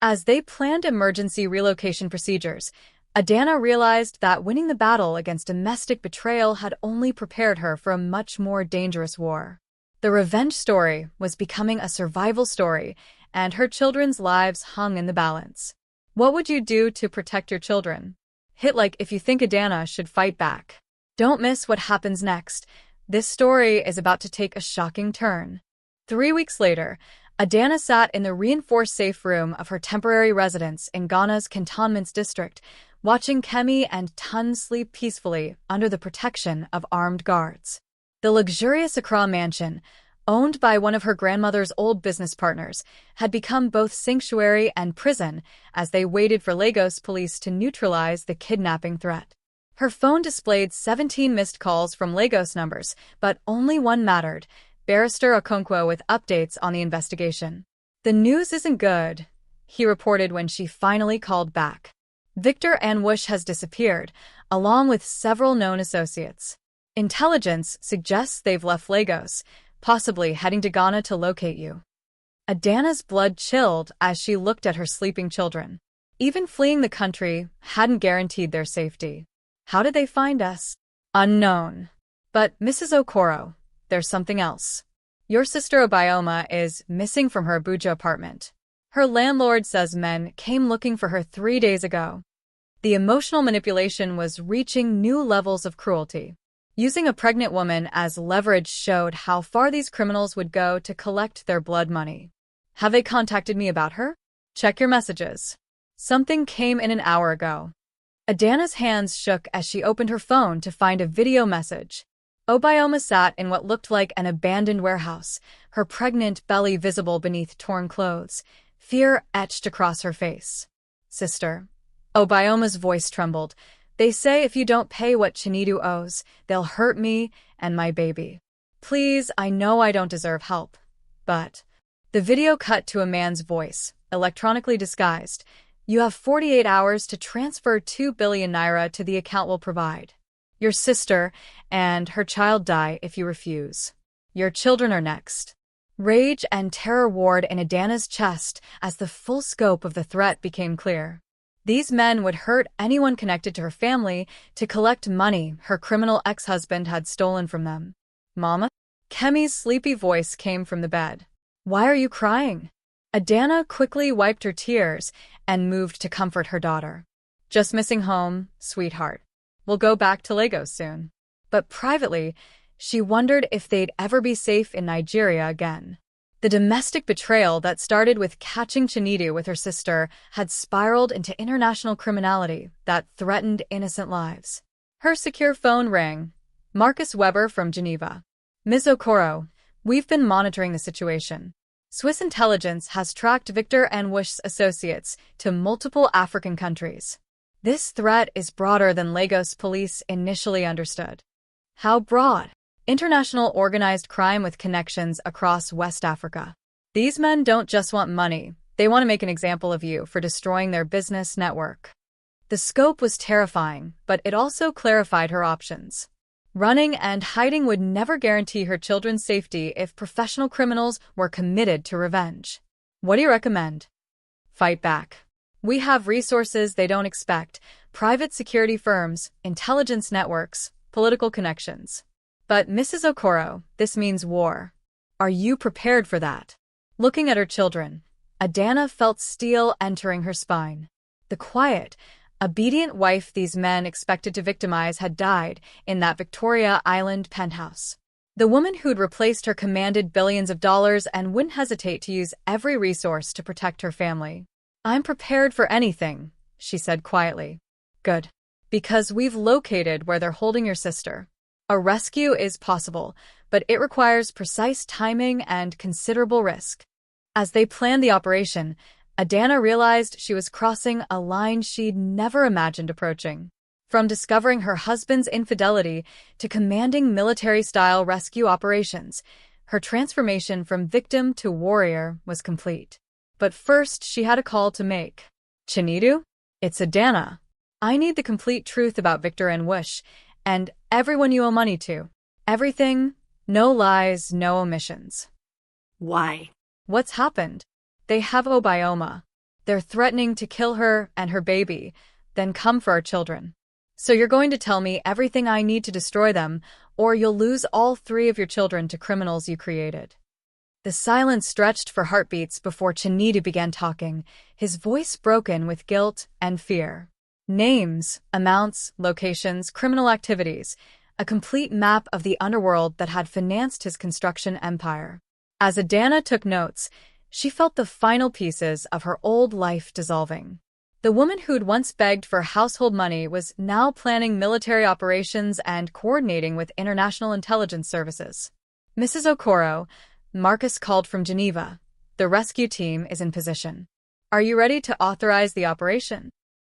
As they planned emergency relocation procedures, Adanna realized that winning the battle against domestic betrayal had only prepared her for a much more dangerous war. The revenge story was becoming a survival story, and her children's lives hung in the balance. What would you do to protect your children? Hit like if you think Adanna should fight back. Don't miss what happens next. This story is about to take a shocking turn. 3 weeks later, Adanna sat in the reinforced safe room of her temporary residence in Ghana's cantonments district, watching Kemi and Tun sleep peacefully under the protection of armed guards. The luxurious Accra mansion, owned by one of her grandmother's old business partners, had become both sanctuary and prison as they waited for Lagos police to neutralize the kidnapping threat. Her phone displayed 17 missed calls from Lagos numbers, but only one mattered: Barrister Okonkwo with updates on the investigation. "The news isn't good," he reported when she finally called back. "Victor Anwush has disappeared, along with several known associates. Intelligence suggests they've left Lagos, possibly heading to Ghana to locate you." Adanna's blood chilled as she looked at her sleeping children. Even fleeing the country hadn't guaranteed their safety. "How did they find us?" "Unknown. But, Mrs. Okoro, there's something else. Your sister Obioma is missing from her Abuja apartment. Her landlord says men came looking for her 3 days ago." The emotional manipulation was reaching new levels of cruelty. Using a pregnant woman as leverage showed how far these criminals would go to collect their blood money. "Have they contacted me about her? Check your messages. Something came in an hour ago." Adanna's hands shook as she opened her phone to find a video message. Obioma sat in what looked like an abandoned warehouse, her pregnant belly visible beneath torn clothes, fear etched across her face. "Sister." Obioma's voice trembled. "They say if you don't pay what Chinedu owes, they'll hurt me and my baby. Please, I know I don't deserve help, but..." The video cut to a man's voice, electronically disguised. "You have 48 hours to transfer 2 billion naira to the account we'll provide. Your sister and her child die if you refuse. Your children are next." Rage and terror warred in Adanna's chest as the full scope of the threat became clear. These men would hurt anyone connected to her family to collect money her criminal ex-husband had stolen from them. "Mama?" Kemi's sleepy voice came from the bed. "Why are you crying?" Adanna quickly wiped her tears and moved to comfort her daughter. "Just missing home, sweetheart. We'll go back to Lagos soon." But privately, she wondered if they'd ever be safe in Nigeria again. The domestic betrayal that started with catching Chinedu with her sister had spiraled into international criminality that threatened innocent lives. Her secure phone rang. Marcus Weber from Geneva. "Ms. Okoro, we've been monitoring the situation. Swiss intelligence has tracked Victor Anwush's associates to multiple African countries. This threat is broader than Lagos police initially understood." "How broad?" "International organized crime with connections across West Africa. These men don't just want money, they want to make an example of you for destroying their business network." The scope was terrifying, but it also clarified her options. Running and hiding would never guarantee her children's safety if professional criminals were committed to revenge. "What do you recommend?" "Fight back. We have resources they don't expect: private security firms, intelligence networks, political connections. But, Mrs. Okoro, this means war. Are you prepared for that?" Looking at her children, Adanna felt steel entering her spine. The quiet, obedient wife these men expected to victimize had died in that Victoria Island penthouse. The woman who'd replaced her commanded billions of dollars and wouldn't hesitate to use every resource to protect her family. "I'm prepared for anything," she said quietly. "Good. Because we've located where they're holding your sister. A rescue is possible, but it requires precise timing and considerable risk. As they planned the operation, Adanna realized she was crossing a line she'd never imagined approaching. From discovering her husband's infidelity to commanding military-style rescue operations, her transformation from victim to warrior was complete. But first, she had a call to make. Chinedu? It's Adanna. I need the complete truth about Victor and Whoosh, and everyone you owe money to. Everything, no lies, no omissions. Why? What's happened? They have Obioma. They're threatening to kill her and her baby, then come for our children. So you're going to tell me everything I need to destroy them, or you'll lose all 3 of your children to criminals you created. The silence stretched for heartbeats before Chinedu began talking, his voice broken with guilt and fear. Names, amounts, locations, criminal activities, a complete map of the underworld that had financed his construction empire. As Adanna took notes, she felt the final pieces of her old life dissolving. The woman who'd once begged for household money was now planning military operations and coordinating with international intelligence services. Mrs. Okoro, Marcus called from Geneva. The rescue team is in position. Are you ready to authorize the operation?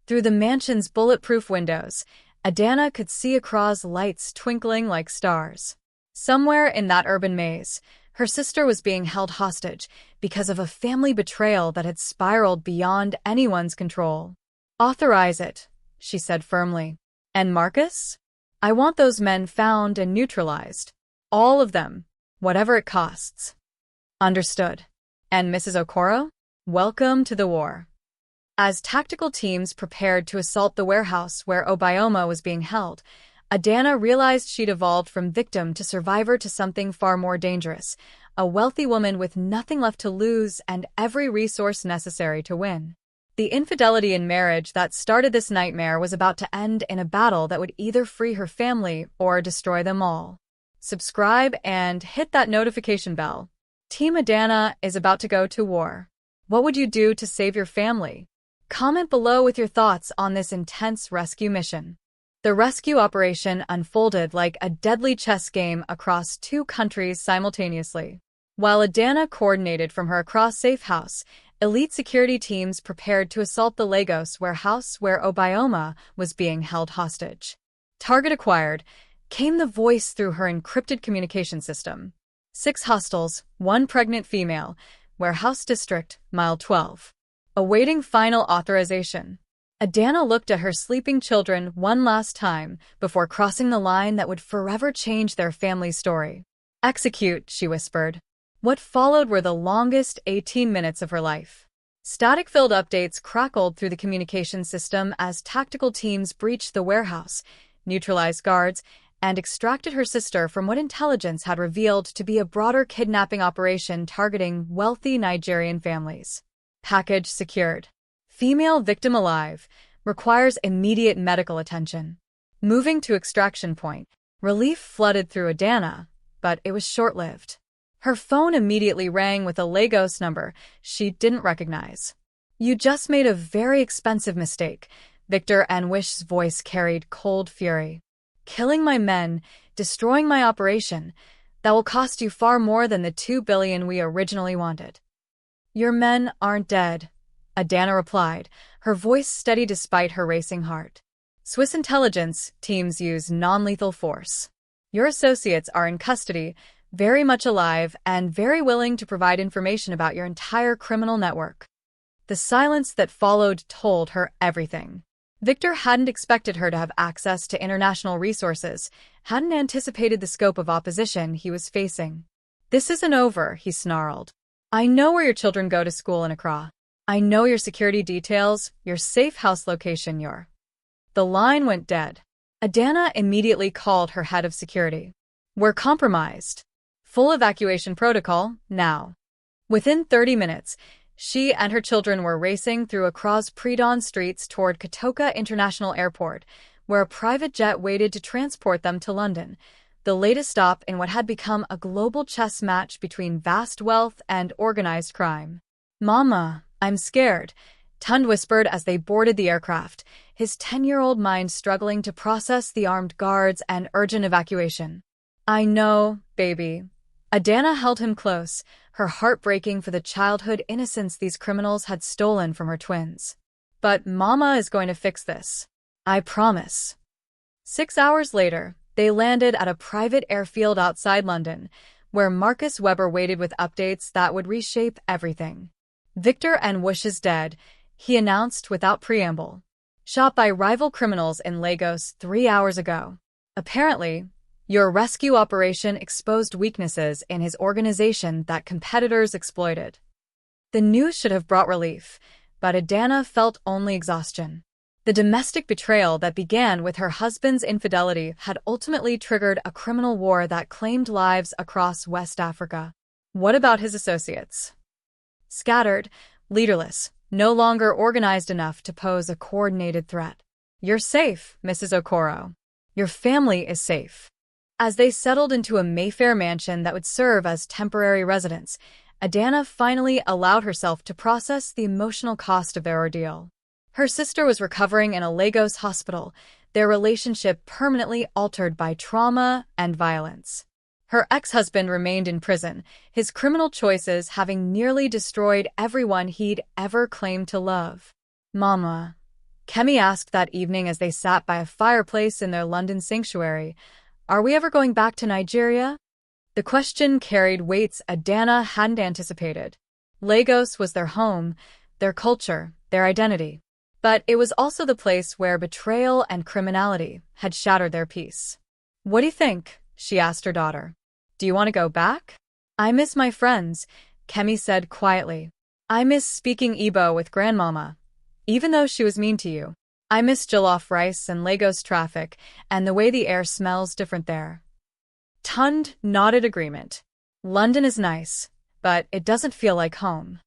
Through the mansion's bulletproof windows, Adanna could see across lights twinkling like stars. Somewhere in that urban maze, her sister was being held hostage because of a family betrayal that had spiraled beyond anyone's control. Authorize it, she said firmly. And Marcus? I want those men found and neutralized. All of them, whatever it costs. Understood. And Mrs. Okoro? Welcome to the war. As tactical teams prepared to assault the warehouse where Obioma was being held, Adanna realized she'd evolved from victim to survivor to something far more dangerous, a wealthy woman with nothing left to lose and every resource necessary to win. The infidelity in marriage that started this nightmare was about to end in a battle that would either free her family or destroy them all. Subscribe and hit that notification bell. Team Adanna is about to go to war. What would you do to save your family? Comment below with your thoughts on this intense rescue mission. The rescue operation unfolded like a deadly chess game across 2 countries simultaneously. While Adanna coordinated from her across safe house, elite security teams prepared to assault the Lagos warehouse where Obioma was being held hostage. Target acquired, came the voice through her encrypted communication system. 6 hostiles, 1 pregnant female, warehouse district, mile 12. Awaiting final authorization. Adanna looked at her sleeping children one last time before crossing the line that would forever change their family's story. Execute, she whispered. What followed were the longest 18 minutes of her life. Static-filled updates crackled through the communication system as tactical teams breached the warehouse, neutralized guards, and extracted her sister from what intelligence had revealed to be a broader kidnapping operation targeting wealthy Nigerian families. Package secured. Female victim alive. Requires immediate medical attention. Moving to extraction point. Relief flooded through Adanna, but it was short-lived. Her phone immediately rang with a Lagos number she didn't recognize. You just made a very expensive mistake, Victor and Whoosh's voice carried cold fury. Killing my men, destroying my operation, that will cost you far more than the $2 billion we originally wanted. Your men aren't dead, Adanna replied, her voice steady despite her racing heart. Swiss intelligence teams use non-lethal force. Your associates are in custody, very much alive, and very willing to provide information about your entire criminal network. The silence that followed told her everything. Victor hadn't expected her to have access to international resources, hadn't anticipated the scope of opposition he was facing. This isn't over, he snarled. I know where your children go to school in Accra. I know your security details, your safe house location, your... The line went dead. Adanna immediately called her head of security. We're compromised. Full evacuation protocol, now. Within 30 minutes, she and her children were racing through Accra's pre-dawn streets toward Kotoka International Airport, where a private jet waited to transport them to London, the latest stop in what had become a global chess match between vast wealth and organized crime. Mama, I'm scared, Tund whispered as they boarded the aircraft, his 10-year-old mind struggling to process the armed guards and urgent evacuation. "I know, baby." Adanna held him close, her heart breaking for the childhood innocence these criminals had stolen from her twins. "But Mama is going to fix this. I promise." 6 hours later, they landed at a private airfield outside London, where Marcus Weber waited with updates that would reshape everything. "Victor and Wish is dead," he announced without preamble. "Shot by rival criminals in Lagos 3 hours ago. Apparently, your rescue operation exposed weaknesses in his organization that competitors exploited." The news should have brought relief, but Adanna felt only exhaustion. The domestic betrayal that began with her husband's infidelity had ultimately triggered a criminal war that claimed lives across West Africa. What about his associates? Scattered, leaderless, no longer organized enough to pose a coordinated threat. "You're safe, Mrs. Okoro. Your family is safe." As they settled into a Mayfair mansion that would serve as temporary residence, Adanna finally allowed herself to process the emotional cost of their ordeal. Her sister was recovering in a Lagos hospital, their relationship permanently altered by trauma and violence. Her ex-husband remained in prison, his criminal choices having nearly destroyed everyone he'd ever claimed to love. "Mama," Kemi asked that evening as they sat by a fireplace in their London sanctuary, "are we ever going back to Nigeria?" The question carried weights Adanna hadn't anticipated. Lagos was their home, their culture, their identity. But it was also the place where betrayal and criminality had shattered their peace. "What do you think?" she asked her daughter. "Do you want to go back?" "I miss my friends," Kemi said quietly. "I miss speaking Igbo with Grandmama, even though she was mean to you. I miss jollof rice and Lagos traffic and the way the air smells different there." Tund nodded agreement. "London is nice, but it doesn't feel like home."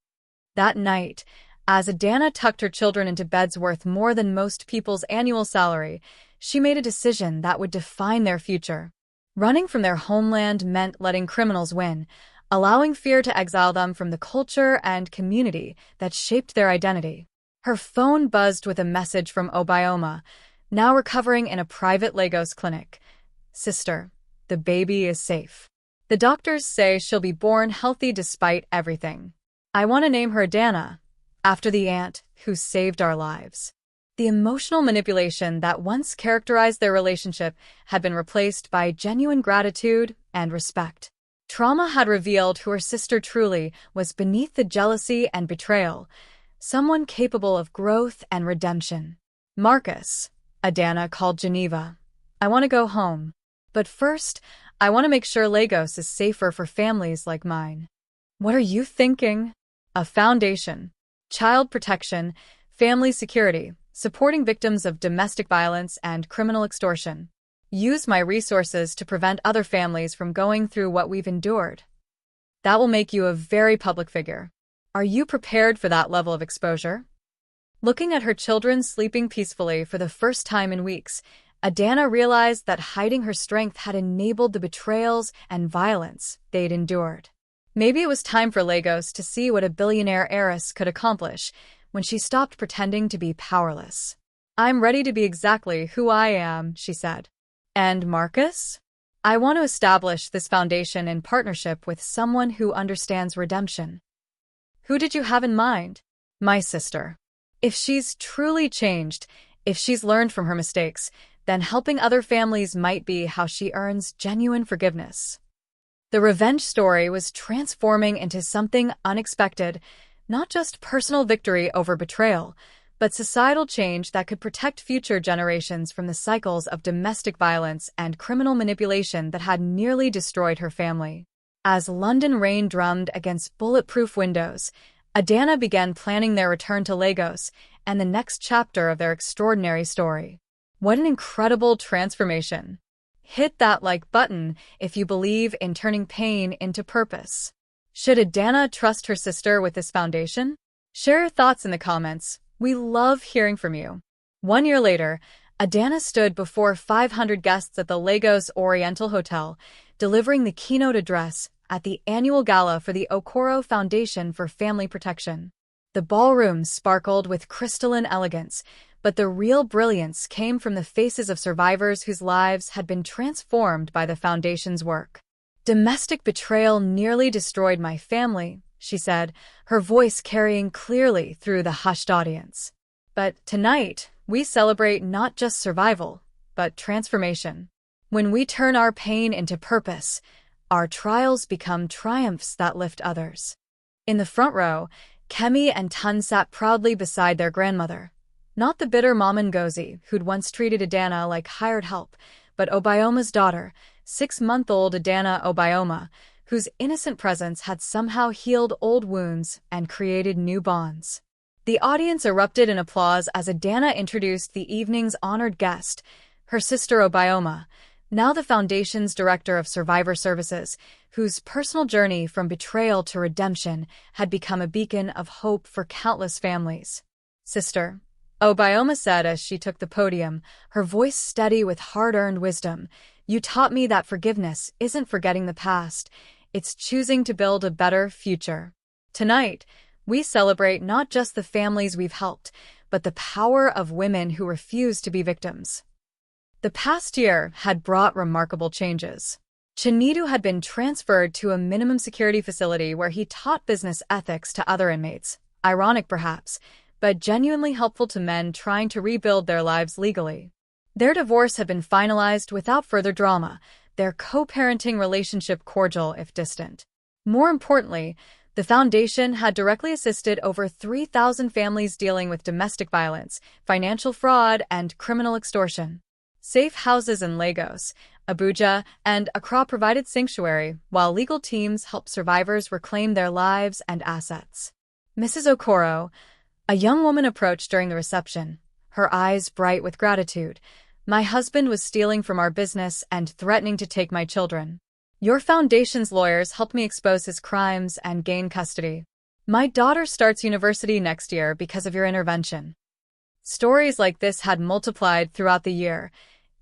That night, as Adanna tucked her children into beds worth more than most people's annual salary, she made a decision that would define their future. Running from their homeland meant letting criminals win, allowing fear to exile them from the culture and community that shaped their identity. Her phone buzzed with a message from Obioma, now recovering in a private Lagos clinic. "Sister, the baby is safe. The doctors say she'll be born healthy despite everything. I want to name her Adanna, after the aunt who saved our lives." The emotional manipulation that once characterized their relationship had been replaced by genuine gratitude and respect. Trauma had revealed who her sister truly was beneath the jealousy and betrayal, someone capable of growth and redemption. "Marcus," Adanna called Geneva, "I want to go home. But first, I want to make sure Lagos is safer for families like mine." "What are you thinking?" "A foundation. Child protection, family security, supporting victims of domestic violence and criminal extortion. Use my resources to prevent other families from going through what we've endured. That will make you a very public figure. Are you prepared for that level of exposure?" Looking at her children sleeping peacefully for the first time in weeks, Adanna realized that hiding her strength had enabled the betrayals and violence they'd endured. Maybe it was time for Lagos to see what a billionaire heiress could accomplish when she stopped pretending to be powerless. "I'm ready to be exactly who I am," she said. "And Marcus? I want to establish this foundation in partnership with someone who understands redemption." "Who did you have in mind?" "My sister. If she's truly changed, if she's learned from her mistakes, then helping other families might be how she earns genuine forgiveness." The revenge story was transforming into something unexpected, not just personal victory over betrayal, but societal change that could protect future generations from the cycles of domestic violence and criminal manipulation that had nearly destroyed her family. As London rain drummed against bulletproof windows, Adanna began planning their return to Lagos and the next chapter of their extraordinary story. What an incredible transformation! Hit that like button if you believe in turning pain into purpose. Should Adanna trust her sister with this foundation? Share your thoughts in the comments. We love hearing from you. 1 year later, Adanna stood before 500 guests at the Lagos Oriental Hotel, delivering the keynote address at the annual gala for the Okoro Foundation for Family Protection. The ballroom sparkled with crystalline elegance, But the real brilliance came from the faces of survivors whose lives had been transformed by the Foundation's work. "Domestic betrayal nearly destroyed my family," she said, her voice carrying clearly through the hushed audience. "But tonight, we celebrate not just survival, but transformation. When we turn our pain into purpose, our trials become triumphs that lift others." In the front row, Kemi and Tun sat proudly beside their grandmother. Not the bitter Mama Ngozi, who'd once treated Adanna like hired help, but Obioma's daughter, 6-month-old Adanna Obioma, whose innocent presence had somehow healed old wounds and created new bonds. The audience erupted in applause as Adanna introduced the evening's honored guest, her sister Obioma, now the Foundation's Director of Survivor Services, whose personal journey from betrayal to redemption had become a beacon of hope for countless families. "Sister," Obioma said as she took the podium, her voice steady with hard-earned wisdom, "you taught me that forgiveness isn't forgetting the past, it's choosing to build a better future. Tonight, we celebrate not just the families we've helped, but the power of women who refuse to be victims." The past year had brought remarkable changes. Chinedu had been transferred to a minimum security facility where he taught business ethics to other inmates, ironic perhaps, but genuinely helpful to men trying to rebuild their lives legally. Their divorce had been finalized without further drama, their co-parenting relationship cordial if distant. More importantly, the Foundation had directly assisted over 3,000 families dealing with domestic violence, financial fraud, and criminal extortion. Safe houses in Lagos, Abuja, and Accra provided sanctuary, while legal teams helped survivors reclaim their lives and assets. Mrs. Okoro, a young woman, approached during the reception, her eyes bright with gratitude. "My husband was stealing from our business and threatening to take my children. Your Foundation's lawyers helped me expose his crimes and gain custody. My daughter starts university next year because of your intervention." Stories like this had multiplied throughout the year,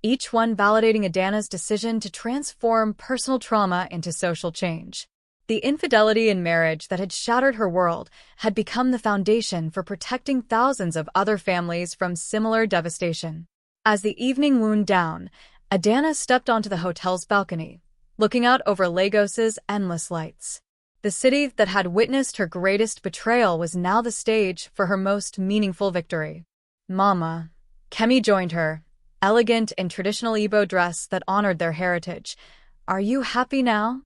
each one validating Adanna's decision to transform personal trauma into social change. The infidelity in marriage that had shattered her world had become the foundation for protecting thousands of other families from similar devastation. As the evening wound down, Adanna stepped onto the hotel's balcony, looking out over Lagos's endless lights. The city that had witnessed her greatest betrayal was now the stage for her most meaningful victory. "Mama." Kemi joined her, elegant in traditional Igbo dress that honored their heritage. "Are you happy now?"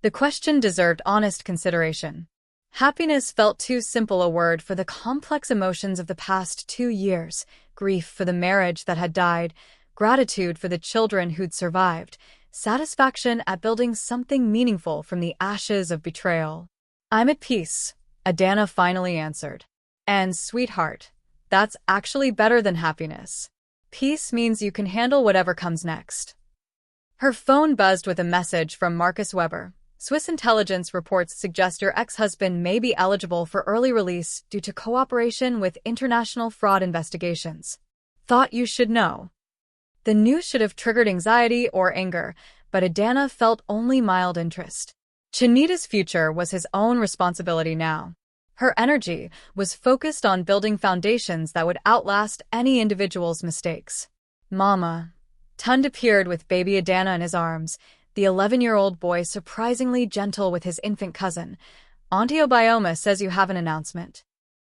The question deserved honest consideration. Happiness felt too simple a word for the complex emotions of the past 2 years: grief for the marriage that had died, gratitude for the children who'd survived, satisfaction at building something meaningful from the ashes of betrayal. "I'm at peace," Adanna finally answered. "And sweetheart, that's actually better than happiness. Peace means you can handle whatever comes next." Her phone buzzed with a message from Marcus Weber. "Swiss intelligence reports suggest your ex-husband may be eligible for early release due to cooperation with international fraud investigations. Thought you should know." The news should have triggered anxiety or anger, but Adanna felt only mild interest. Chinedu's future was his own responsibility now. Her energy was focused on building foundations that would outlast any individual's mistakes. "Mama." Tund appeared with baby Adanna in his arms, the 11-year-old boy surprisingly gentle with his infant cousin. "Auntie Obioma says you have an announcement."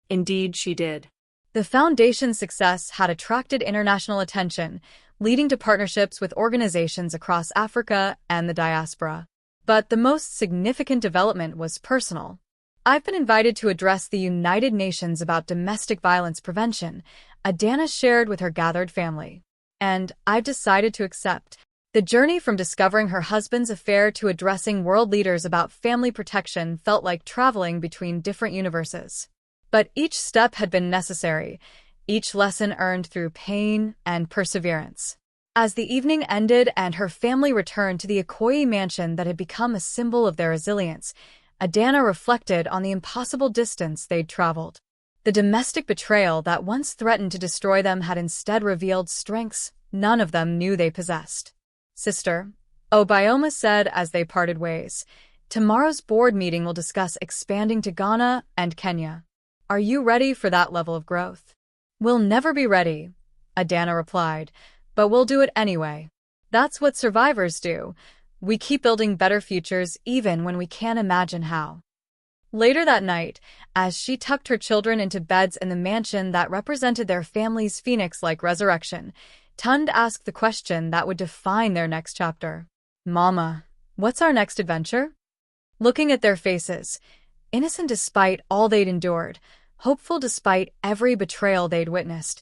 Indeed, she did. The Foundation's success had attracted international attention, leading to partnerships with organizations across Africa and the diaspora. But the most significant development was personal. "I've been invited to address the United Nations about domestic violence prevention," Adanna shared with her gathered family. "And I've decided to accept." The journey from discovering her husband's affair to addressing world leaders about family protection felt like traveling between different universes. But each step had been necessary, each lesson earned through pain and perseverance. As the evening ended and her family returned to the Ikoyi mansion that had become a symbol of their resilience, Adanna reflected on the impossible distance they'd traveled. The domestic betrayal that once threatened to destroy them had instead revealed strengths none of them knew they possessed. "Sister," Obioma said as they parted ways, "tomorrow's board meeting will discuss expanding to Ghana and Kenya. Are you ready for that level of growth?" "We'll never be ready," Adanna replied, "but we'll do it anyway. That's what survivors do. We keep building better futures even when we can't imagine how." Later that night, as she tucked her children into beds in the mansion that represented their family's phoenix-like resurrection, Tund asked the question that would define their next chapter. "Mama, what's our next adventure?" Looking at their faces, innocent despite all they'd endured, hopeful despite every betrayal they'd witnessed,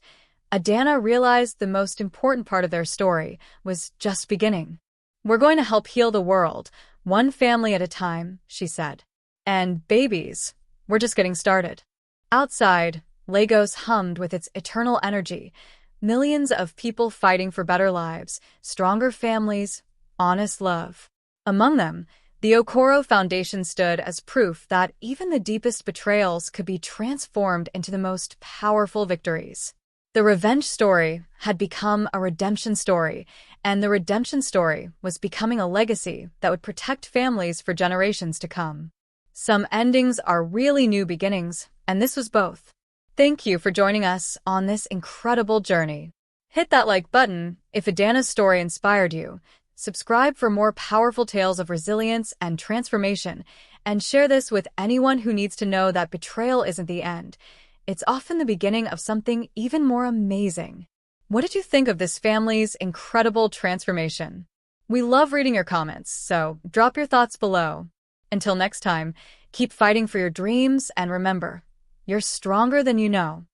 Adanna realized the most important part of their story was just beginning. "We're going to help heal the world, one family at a time," she said. "And babies, we're just getting started." Outside, Lagos hummed with its eternal energy. Millions of people fighting for better lives, stronger families, honest love. Among them, the Okoro Foundation stood as proof that even the deepest betrayals could be transformed into the most powerful victories. The revenge story had become a redemption story, and the redemption story was becoming a legacy that would protect families for generations to come. Some endings are really new beginnings, and this was both. Thank you for joining us on this incredible journey. Hit that like button if Adanna's story inspired you. Subscribe for more powerful tales of resilience and transformation, and share this with anyone who needs to know that betrayal isn't the end. It's often the beginning of something even more amazing. What did you think of this family's incredible transformation? We love reading your comments, so drop your thoughts below. Until next time, keep fighting for your dreams and remember, you're stronger than you know.